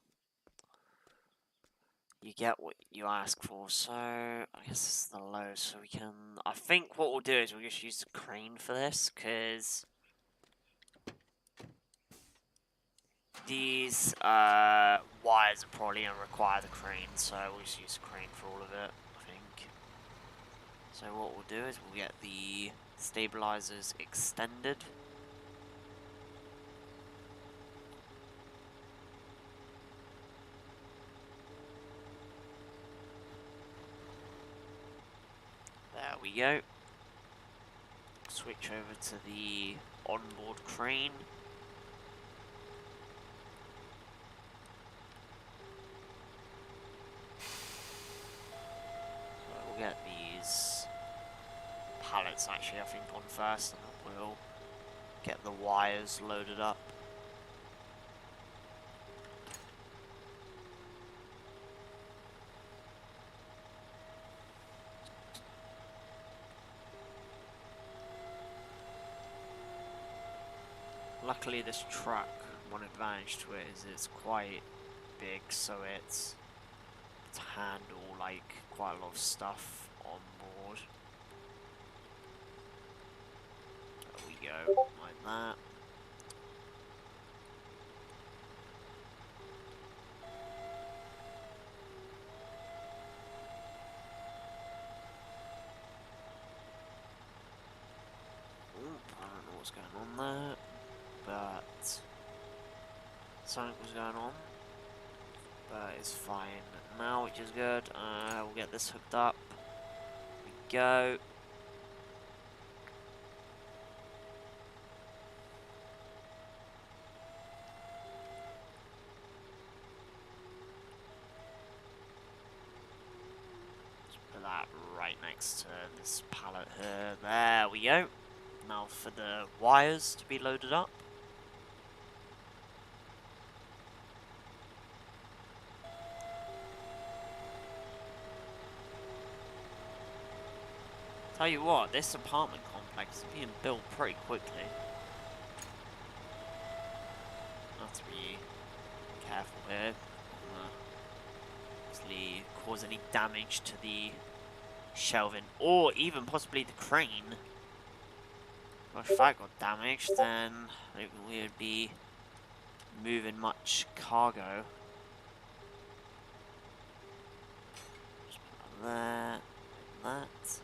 you get what you ask for, so I guess this is the low, so we can... I think what we'll do is we'll just use the crane for this, because these wires are probably going to require the crane, so we'll just use the crane for all of it, I think. So what we'll do is we'll get the stabilizers extended. There we go. Switch over to the onboard crane. So we'll get these pallets actually, I think, on first, and we'll get the wires loaded up. Luckily this truck, one advantage to it is it's quite big, so it's to handle like quite a lot of stuff on board. There we go, like that. Oop, I don't know what's going on there, but something was going on, but it's fine now, which is good. We'll get this hooked up. There we go. that right next to this pallet here. There we go. Now for the wires to be loaded up. Tell you what, this apartment complex is being built pretty quickly. Have to be careful here. Obviously cause any damage to the shelving, or even possibly the crane. If that got damaged, then we would be moving much cargo. Just put that there, like that.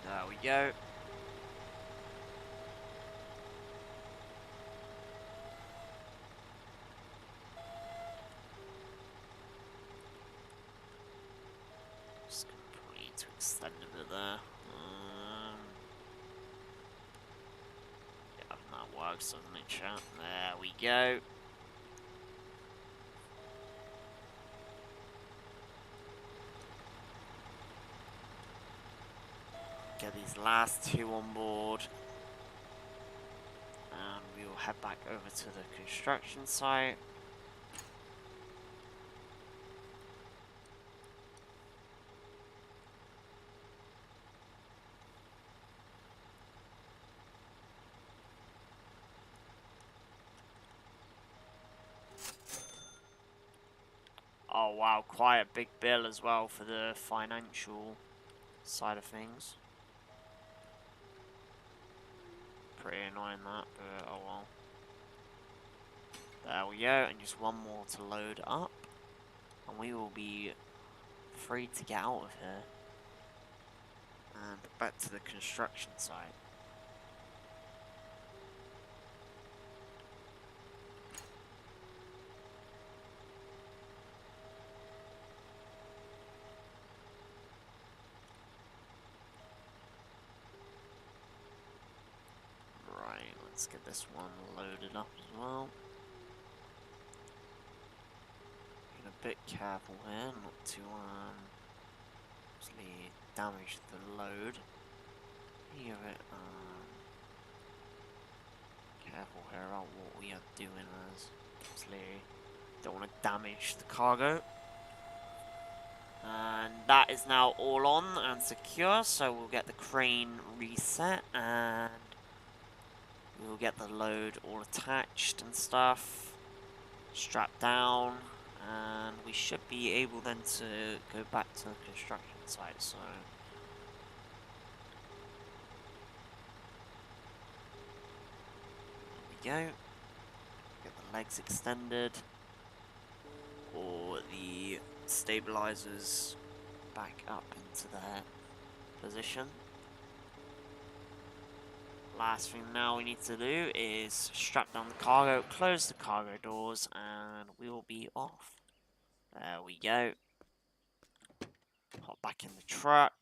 There we go. Just gonna probably need to extend a bit there. Yeah, that works, doesn't it, chat? There we go. Get these last two on board. And we will head back over to the construction site. Oh wow, quite a big bill as well for the financial side of things. Pretty annoying that, but oh well. There we go, and just one more to load up. And we will be free to get out of here. And back to the construction site. Right, let's get this one loaded up as well. Being a bit careful here, not to actually damage the load. Be a bit careful here about what we are doing, as obviously don't want to damage the cargo. And that is now all on and secure, so we'll get the crane reset and we'll get the load all attached and stuff, strapped down, and we should be able then to go back to the construction site. So there we go. Get the legs extended, or the stabilizers back up into their position. Last thing now we need to do is strap down the cargo, close the cargo doors, and we will be off. There we go. Hop back in the truck,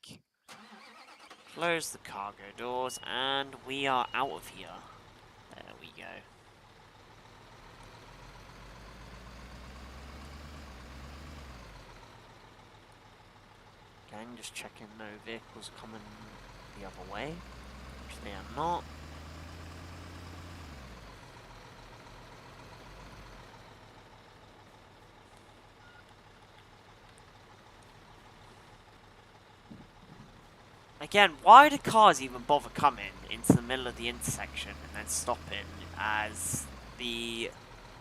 close the cargo doors, and we are out of here. There we go. Again, just checking no vehicles coming the other way, which they are not. Again, why do cars even bother coming into the middle of the intersection and then stopping, as the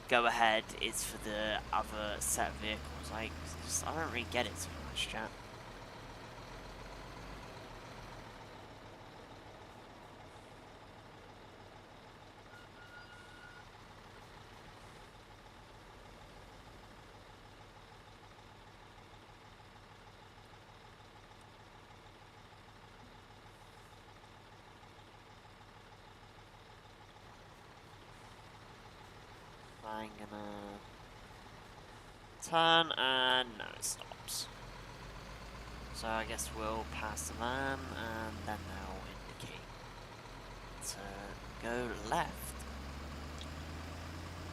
go-ahead is for the other set of vehicles? Like, just, I don't really get it too much, chat. I'm gonna turn, and no, it stops. So I guess we'll pass the van and then they'll indicate to go left.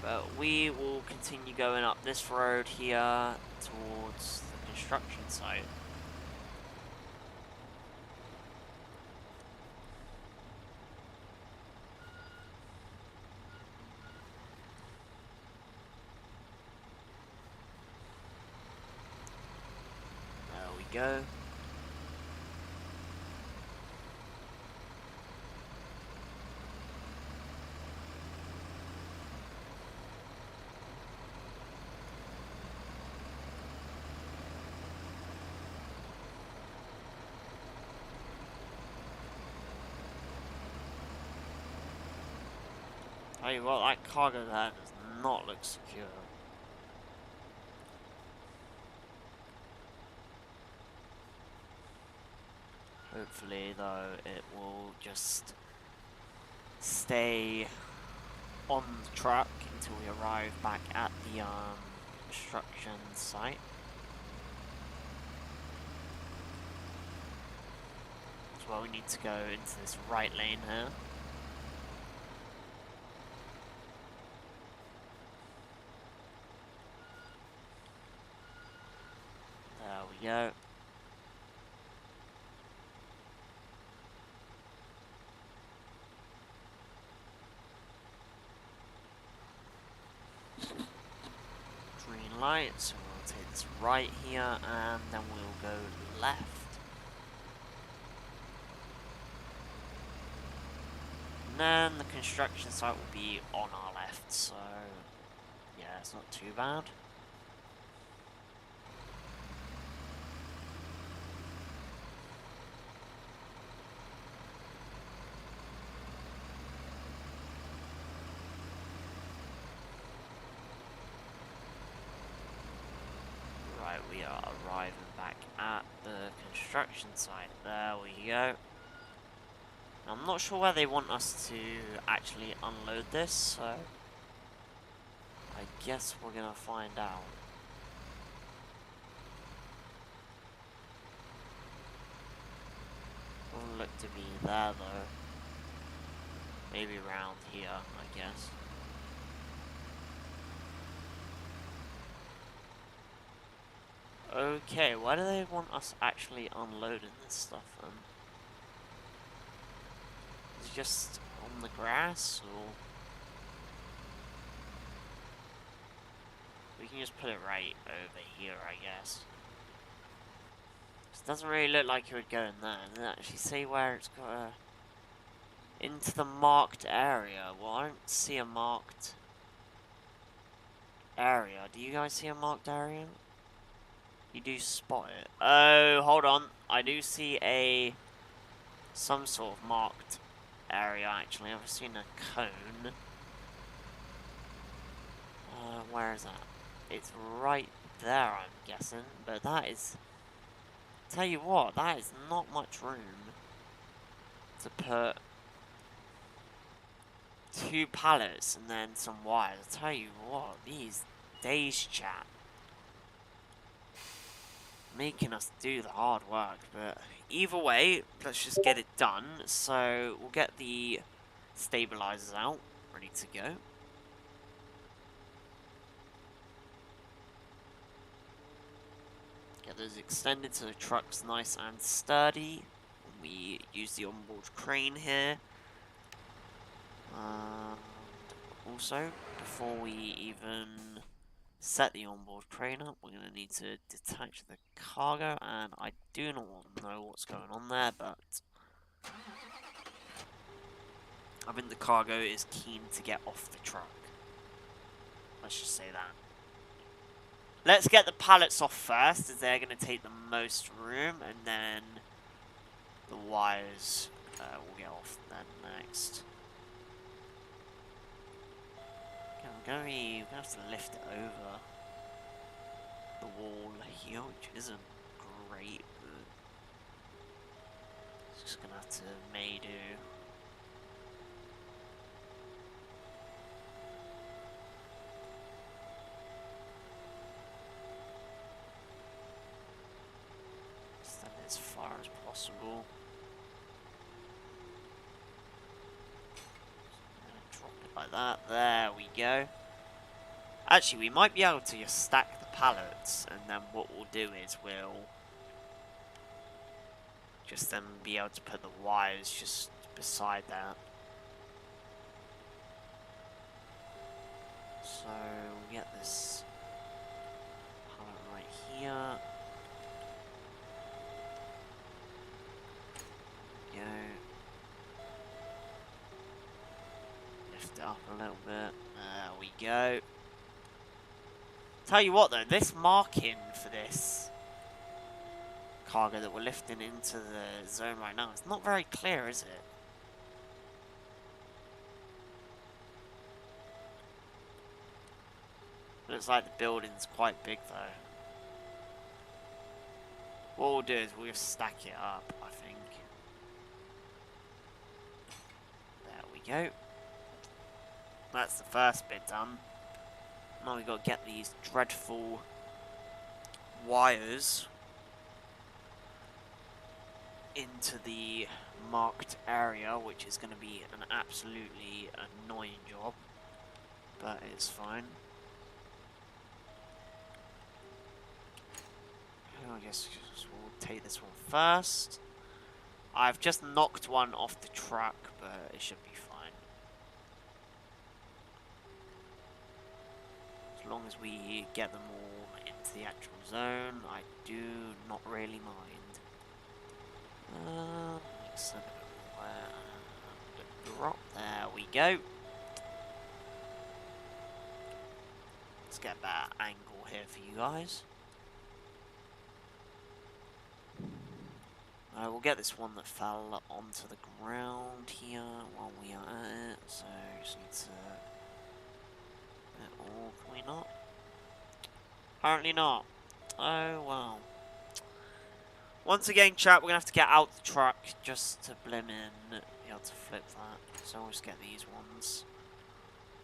But we will continue going up this road here towards the construction site. There we go. Tell you what, that cargo there does not look secure. Hopefully, though, it will just stay on the truck until we arrive back at the construction site. That's where we need to go into this right lane here. There we go. Green light, so we'll take this right here and then we'll go left. And then the construction site will be on our left, so yeah, it's not too bad. Right, we are arriving back at the construction site. There we go. I'm not sure where they want us to actually unload this, so I guess we're gonna find out. Doesn't look to be there though. Maybe around here, I guess. Okay, why do they want us actually unloading this stuff then? Is it just on the grass, or...? We can just put it right over here, I guess. It doesn't really look like it would go in there. It doesn't actually say where it's got a... Into the marked area. Well, I don't see a marked area. Do you guys see a marked area? You do spot it. Oh, hold on. I do see some sort of marked area, actually. I've seen a cone. Where is that? It's right there, I'm guessing. But that is... Tell you what, that is not much room to put 2 pallets and then some wires. I tell you what, these days, chat, making us do the hard work. But either way, let's just get it done. So we'll get the stabilizers out, ready to go. Get those extended so the truck's nice and sturdy. We use the onboard crane here. Also, before we even set the onboard crane up, we're going to need to detach the cargo, and I do not know what's going on there, but I think the cargo is keen to get off the truck. Let's just say that. Let's get the pallets off first, as they're going to take the most room, and then the wires will get off then next. Okay, we're going to have to lift it over the wall here, which isn't great, but just going to have to may do. possible. Drop it like that. There we go. Actually, we might be able to just stack the pallets, and then what we'll do is we'll just then be able to put the wires just beside that. So we'll get this pallet right here. Go. Lift it up a little bit. There we go. Tell you what though, this marking for this cargo that we're lifting into the zone right now, it's not very clear, is it? Looks like the building's quite big though. What we'll do is we'll just stack it up, I think. There we go. That's the first bit done. Now we've got to get these dreadful wires into the marked area, which is going to be an absolutely annoying job, but it's fine. I guess we'll take this one first. I've just knocked one off the truck, but it should be fine. As long as we get them all into the actual zone, I do not really mind. Mix it a bit more. Drop. There we go. Let's get a better angle here for you guys. We'll get this one that fell onto the ground here while we are at it. So just need to. Or can we not? Apparently not. Oh well. Once again, chat, we're gonna have to get out the truck just to blimmin' be able to flip that. So we'll just get these ones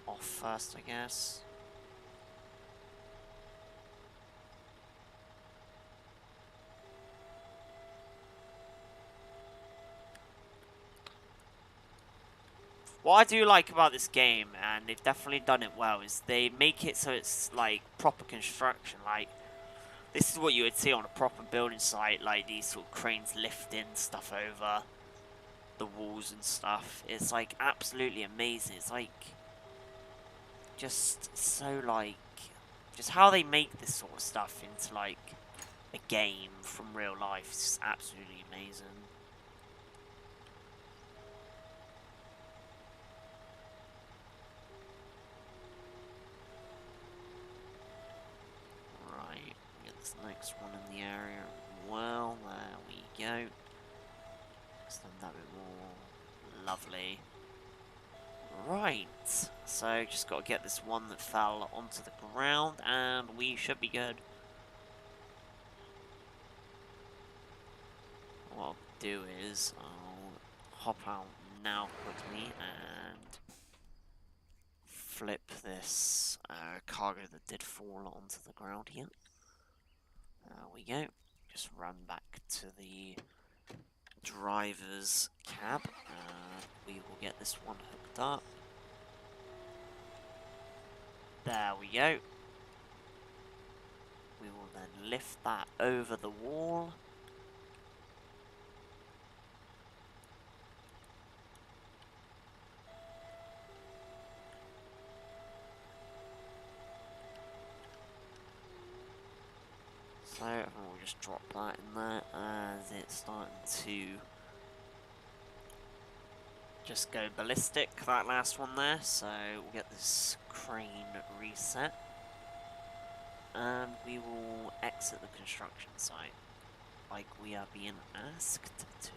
off first, I guess. What I do like about this game, and they've definitely done it well, is they make it so it's like proper construction. Like, this is what you would see on a proper building site, like these sort of cranes lifting stuff over the walls and stuff. It's like absolutely amazing. It's like just so like just how they make this sort of stuff into like a game from real life is just absolutely amazing. Next one in the area. Well, there we go. Extend that a bit more. Lovely. Right. So, just got to get this one that fell onto the ground, and we should be good. What I'll do is, I'll hop out now quickly and flip this cargo that did fall onto the ground here. There we go. Just run back to the driver's cab. We will get this one hooked up. There we go. We will then lift that over the wall. So we'll just drop that in there as it's starting to just go ballistic, that last one there. So we'll get this crane reset and we will exit the construction site like we are being asked to.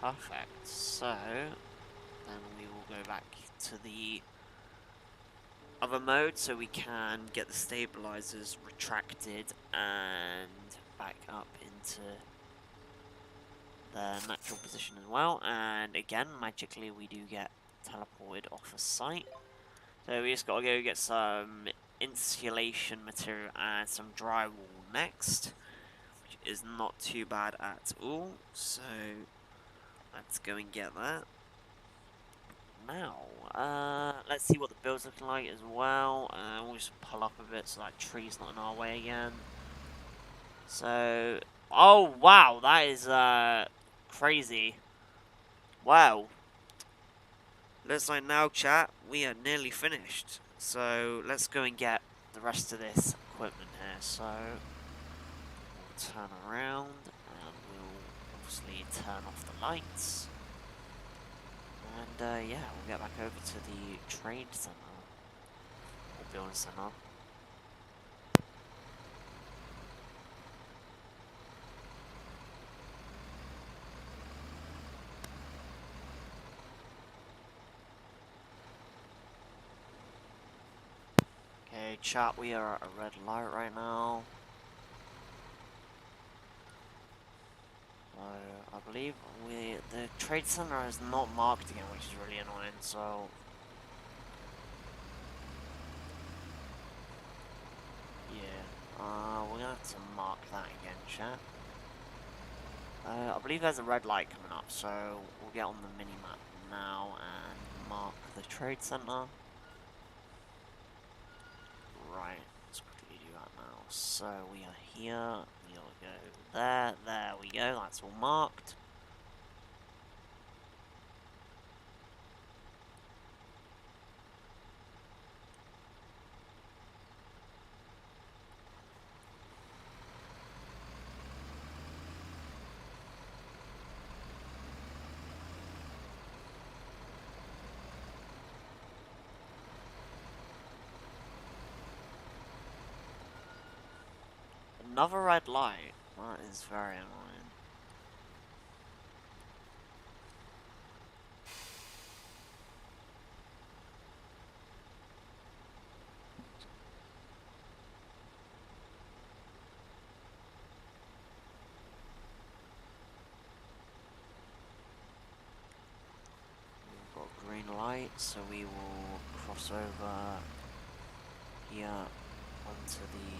Perfect, so then we will go back to the other mode so we can get the stabilizers retracted and back up into their natural position as well. And again, magically, we do get teleported off a site. So we just gotta go get some insulation material and some drywall next, which is not too bad at all. So let's go and get that. Now, let's see what the build's looking like as well. We'll just pull up a bit so that tree's not in our way again. So, oh wow, that is crazy. Wow. Looks like now, chat, we are nearly finished. So let's go and get the rest of this equipment here. So we'll turn around and we'll obviously turn off the lights. And yeah, we'll get back over to the trade center, or building center. Okay, chat, we are at a red light right now. So I believe the trade center is not marked again, which is really annoying. So yeah, we're gonna have to mark that again, chat. I believe there's a red light coming up, so we'll get on the mini-map now and mark the trade center. Right, let's quickly do that now. So we are here, we'll go there, there we go, that's all marked. Another red light. That is very annoying. We've got a green light, so we will cross over here onto the...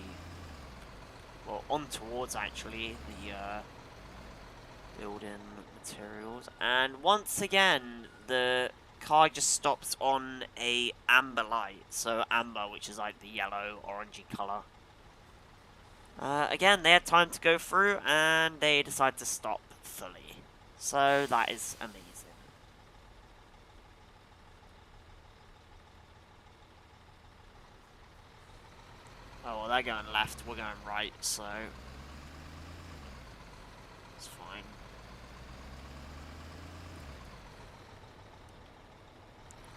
well, on towards, actually, the building materials. And once again, the car just stops on a amber light. So amber, which is like the yellow, orangey colour. Again, they had time to go through, and they decided to stop fully. So that is amazing. Oh, well, they're going left, we're going right, so... it's fine.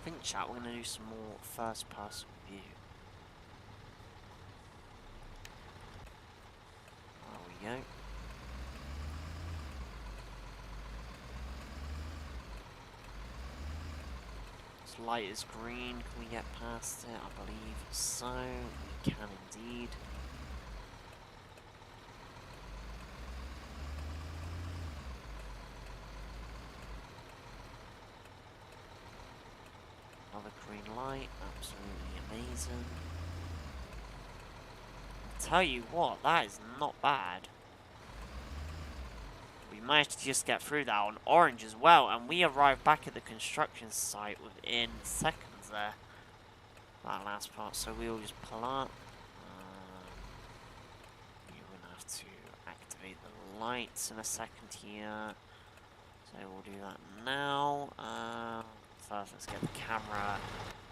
I think, chat, we're going to do some more first-person view. There we go. This light is green. Can we get past it? I believe so. We can indeed. Another green light. Absolutely amazing. I'll tell you what, that is not bad. We managed to just get through that on orange as well, and we arrived back at the construction site within seconds there. That last part, so we'll just pull up. You're gonna have to activate the lights in a second here. So we'll do that now. First, let's get the camera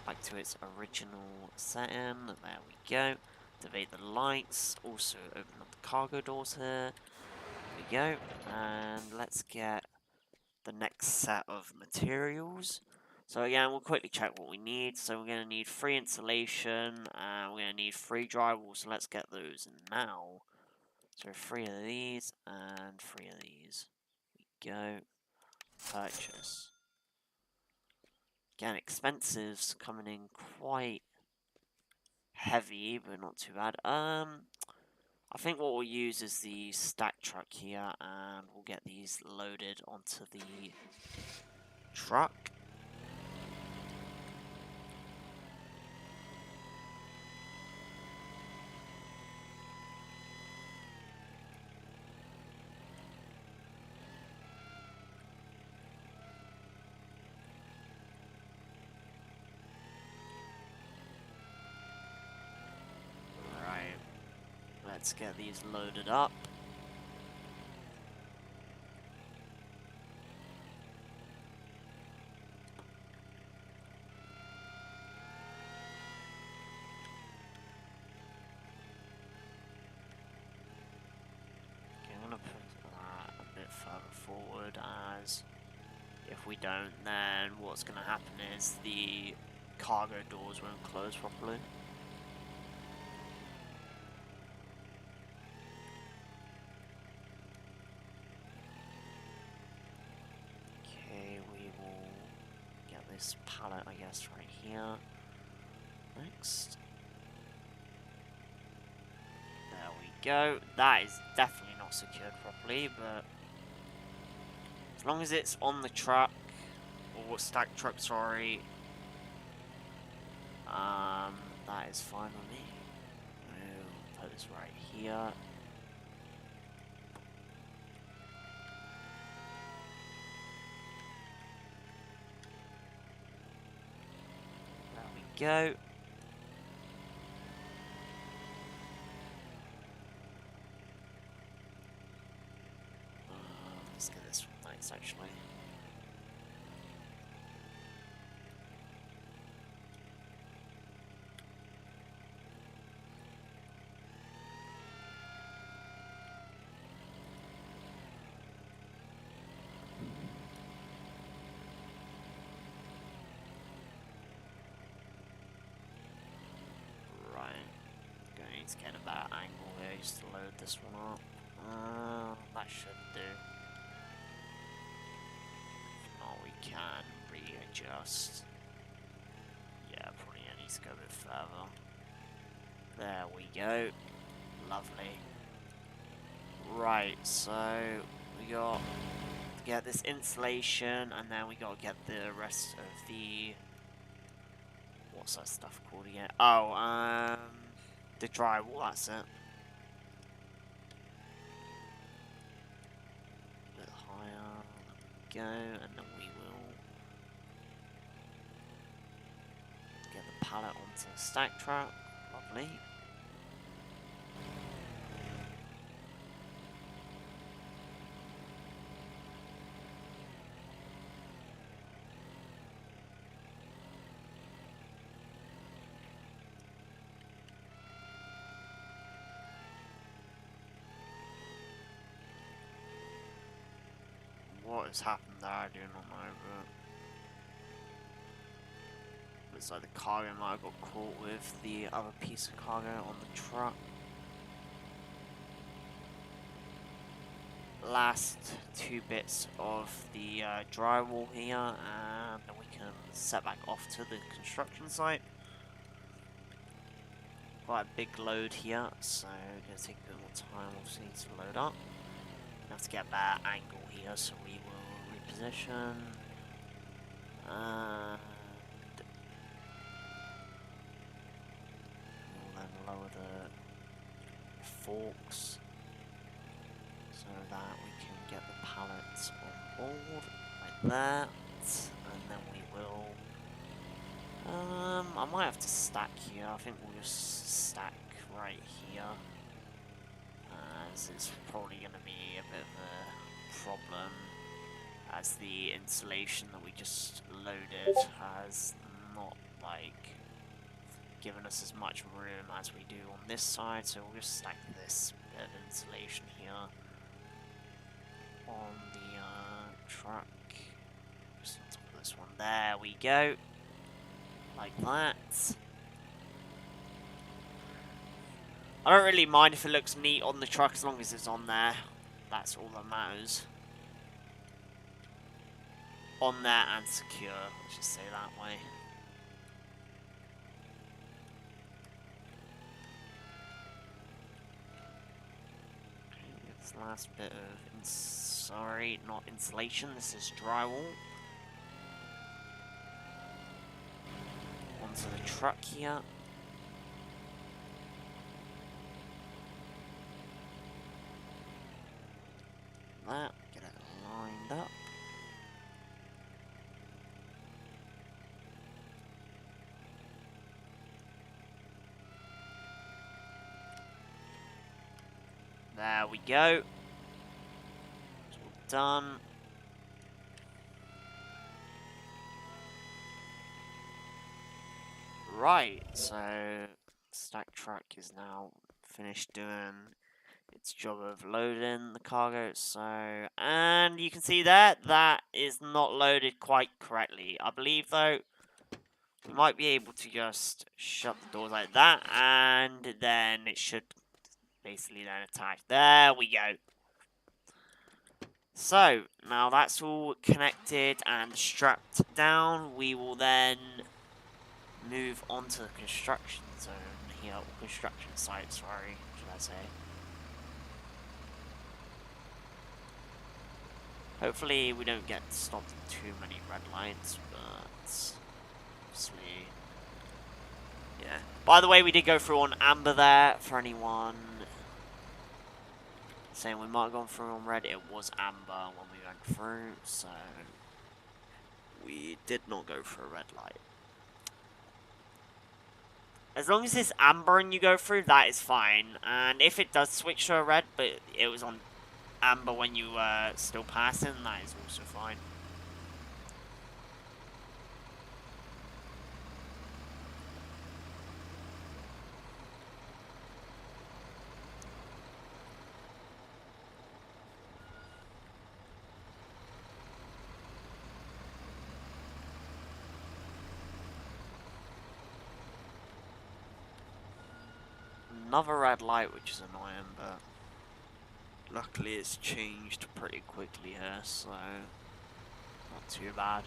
back to its original setting. There we go. Activate the lights. Also open up the cargo doors here. There we go. And let's get the next set of materials. So again, we'll quickly check what we need. So we're going to need 3 insulation, and we're going to need 3 drywall, so let's get those now. So 3 of these, and 3 of these. There we go. Purchase. Again, expenses coming in quite heavy, but not too bad. I I think what we'll use is the stack truck here, and we'll get these loaded onto the truck. Let's get these loaded up. Okay, I'm gonna put that a bit further forward, as if we don't, then what's gonna happen is the cargo doors won't close properly. This pallet, I guess, right here. Next. There we go. That is definitely not secured properly, but as long as it's on the truck, or stack truck, sorry, that is fine with me. We'll put this right here. Go. Let's get this one nice, actually. To get a better angle here just to load this one up. That should do. If not, we can readjust. Yeah, probably need to go a bit further. There we go. Lovely. Right, so we got to get this insulation, and then we got to get the rest of the... What's that stuff called again? Oh, the drywall, that's it. A bit higher, there we go, and then we will get the pallet onto the stack truck. Lovely. What has happened there, I do not know, but looks like the cargo might have got caught with the other piece of cargo on the truck. Last two bits of the drywall here, and then we can set back off to the construction site. Quite a big load here, so going to take a bit more time obviously to load up. Have to get that angle here, so we will reposition and we'll then lower the forks so that we can get the pallets on board like that, and then we will I might have to stack here. I think we'll just stack right here, as it's probably going to be a bit of a problem, as the insulation that we just loaded has not, like, given us as much room as we do on this side, so we'll just stack this bit of insulation here on the truck, just on top of this one. There we go, like that. I don't really mind if it looks neat on the truck as long as it's on there. That's all that matters. On there and secure, let's just say that way. last bit of, sorry, not insulation, this is drywall. Onto the truck here. That, get it lined up. There we go. It's all done. Right, so Stack Truck is now finished doing its job of loading the cargo. So, and you can see that is not loaded quite correctly. I believe though we might be able to just shut the doors like that, and then it should basically then attach. There we go. So, now that's all connected and strapped down, we will then move on to the construction zone here, or construction site, sorry, should I say. Hopefully we don't get stopped in too many red lights, but obviously, yeah. By the way, we did go through on amber there, for anyone saying we might have gone through on red, it was amber when we went through, so we did not go through a red light. As long as it's amber and you go through, that is fine. And if it does switch to a red, but it was on amber when you were still passing, that is also fine. Another red light, which is annoying, but luckily it's changed pretty quickly here, so not too bad.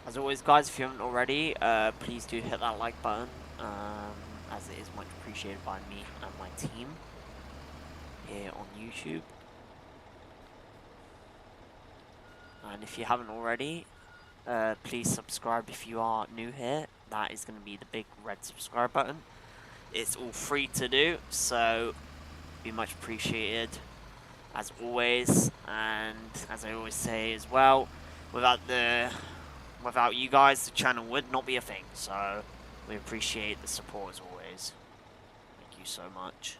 As always, guys, if you haven't already, please do hit that like button, as it is much appreciated by me and my team here on YouTube. And if you haven't already, please subscribe if you are new here. That is going to be the big red subscribe button. It's all free to do, so be much appreciated as always. And as I always say as well, without you guys, the channel would not be a thing. So we appreciate the support as always. Thank you so much.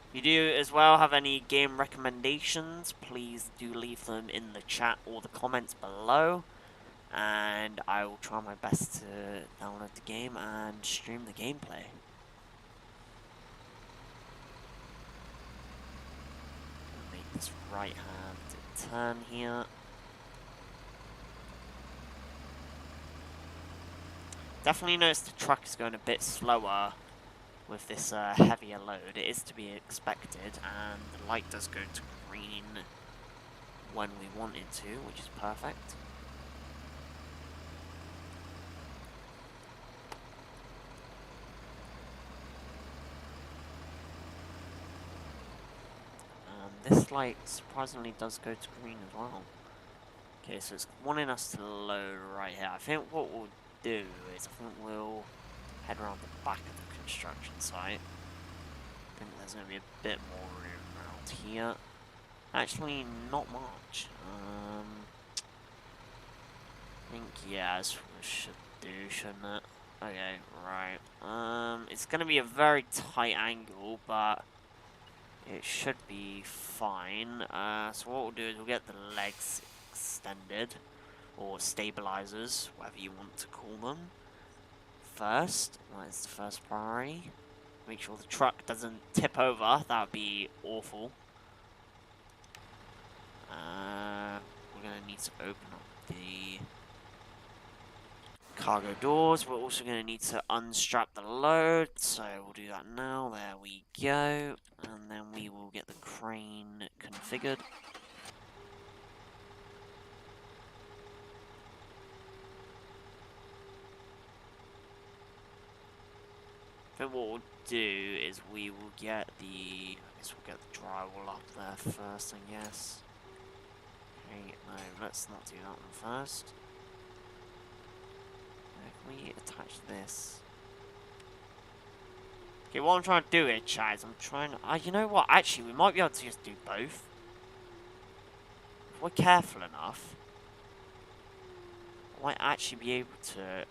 If you do as well have any game recommendations, please do leave them in the chat or the comments below, and I will try my best to download the game and stream the gameplay. Make this right hand turn here. Definitely notice the truck is going a bit slower with this heavier load. It is to be expected, and the light does go to green when we want it to, which is perfect. This light surprisingly does go to green as well. Okay, so it's wanting us to load right here. I think what we'll do is we'll head around the back of the construction site. I think there's going to be a bit more room around here. Actually, not much. I think, yeah, that's what we should do, shouldn't it? Okay, right. It's going to be a very tight angle, but it should be fine. So what we'll do is we'll get the legs extended, or stabilizers, whatever you want to call them. First, that is the first priority. Make sure the truck doesn't tip over, that would be awful. We're going to need to open up the cargo doors. We're also going to need to unstrap the load, so we'll do that now. There we go. And then we will get the crane configured. I think what we'll do is we will get the... I guess we'll get the drywall up there first, I guess. Okay, no, let's not do that one first. Can we attach this? Okay, what I'm trying to do here, Chad, is I'm trying to... you know what? Actually, we might be able to just do both. If we're careful enough, I might actually be able to...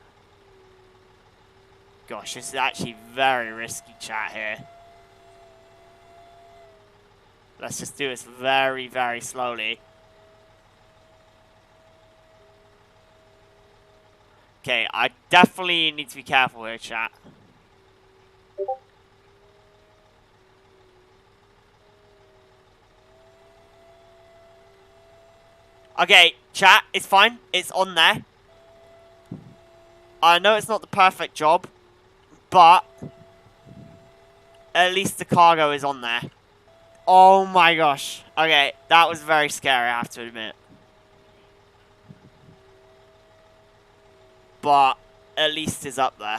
Gosh, this is actually very risky, chat here. Let's just do this very, very slowly. Okay, I definitely need to be careful here, chat. Okay, chat, it's fine. It's on there. I know it's not the perfect job, but at least the cargo is on there. Oh my gosh. Okay, that was very scary, I have to admit. But at least it's up there.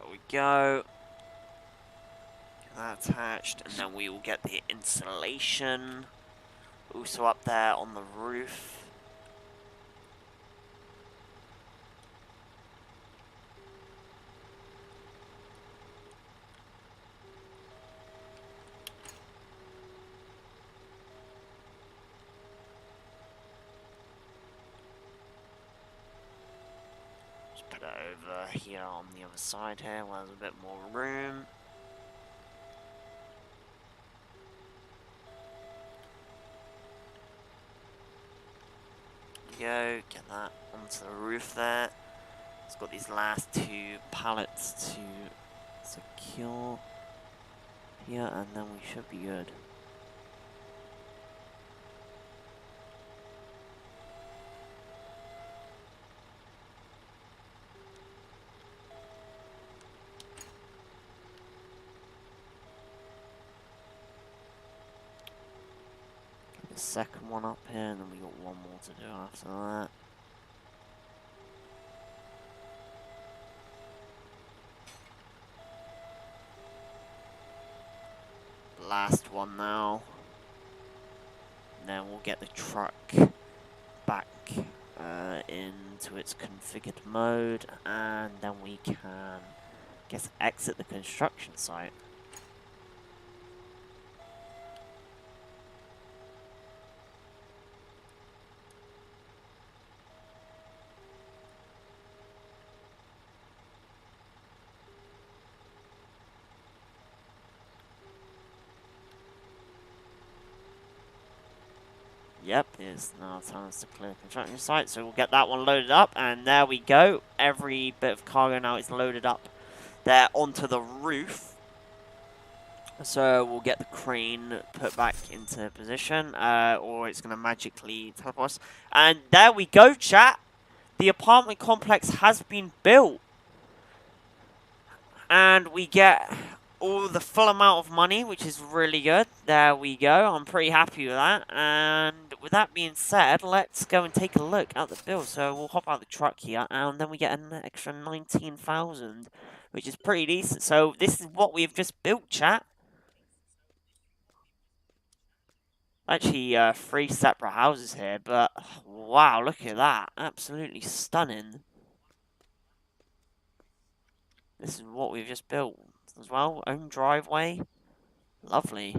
There we go. Get that attached, and then we will get the insulation. Also up there on the roof. Just put it over here on the other side here where there's a bit more room. Go, get that onto the roof there. It's got these last two pallets to secure here, and then we should be good. Get the second one up here, and then we got one more to do after that. Last one now. And then we'll get the truck back into its configured mode, and then we can, I guess, exit the construction site. Yep, it's now time to clear the construction site, so we'll get that one loaded up, and there we go. Every bit of cargo now is loaded up there onto the roof. So we'll get the crane put back into position, or it's going to magically teleport us. And there we go, chat. The apartment complex has been built. And we get all the full amount of money, which is really good. There we go. I'm pretty happy with that. And with that being said, let's go and take a look at the build. So we'll hop out the truck here, and then we get an extra 19,000, which is pretty decent. So this is what we've just built, chat. Actually, 3 separate houses here, but wow, look at that. Absolutely stunning. This is what we've just built as well. Own driveway. Lovely.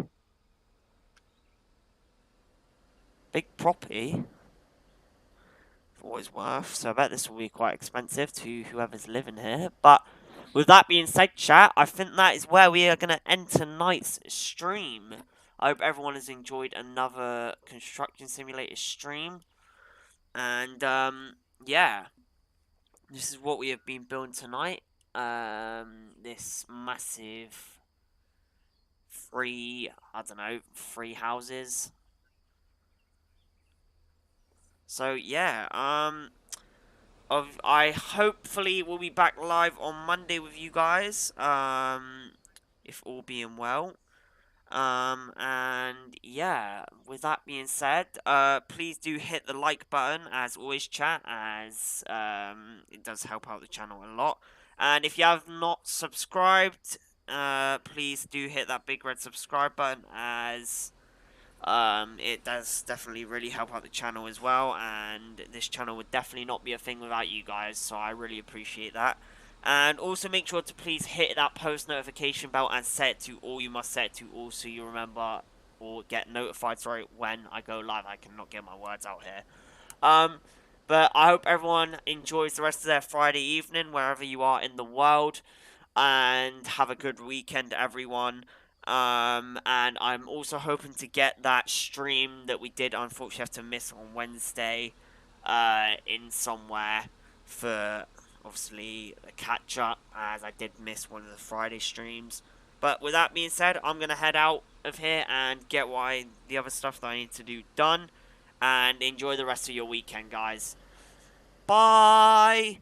Big property. For what it's worth. So I bet this will be quite expensive to whoever's living here. But with that being said, chat, I think that is where we are going to end tonight's stream. I hope everyone has enjoyed another Construction Simulator stream. And, yeah, this is what we have been building tonight. This massive three houses. So, yeah, I hopefully will be back live on Monday with you guys, if all being well. And yeah, with that being said, please do hit the like button as always, chat, as it does help out the channel a lot. And if you have not subscribed, please do hit that big red subscribe button, as it does definitely really help out the channel as well, and this channel would definitely not be a thing without you guys, so I really appreciate that. And also make sure to please hit that post notification bell and set it to all. You must set it to all so you remember or get notified, sorry, when I go live. I cannot get my words out here. But I hope everyone enjoys the rest of their Friday evening wherever you are in the world, and have a good weekend, everyone. And I'm also hoping to get that stream that we did unfortunately have to miss on Wednesday, in somewhere for obviously a catch up, as I did miss one of the Friday streams. But with that being said, I'm gonna head out of here and get the other stuff that I need to do done, and enjoy the rest of your weekend, guys. Bye!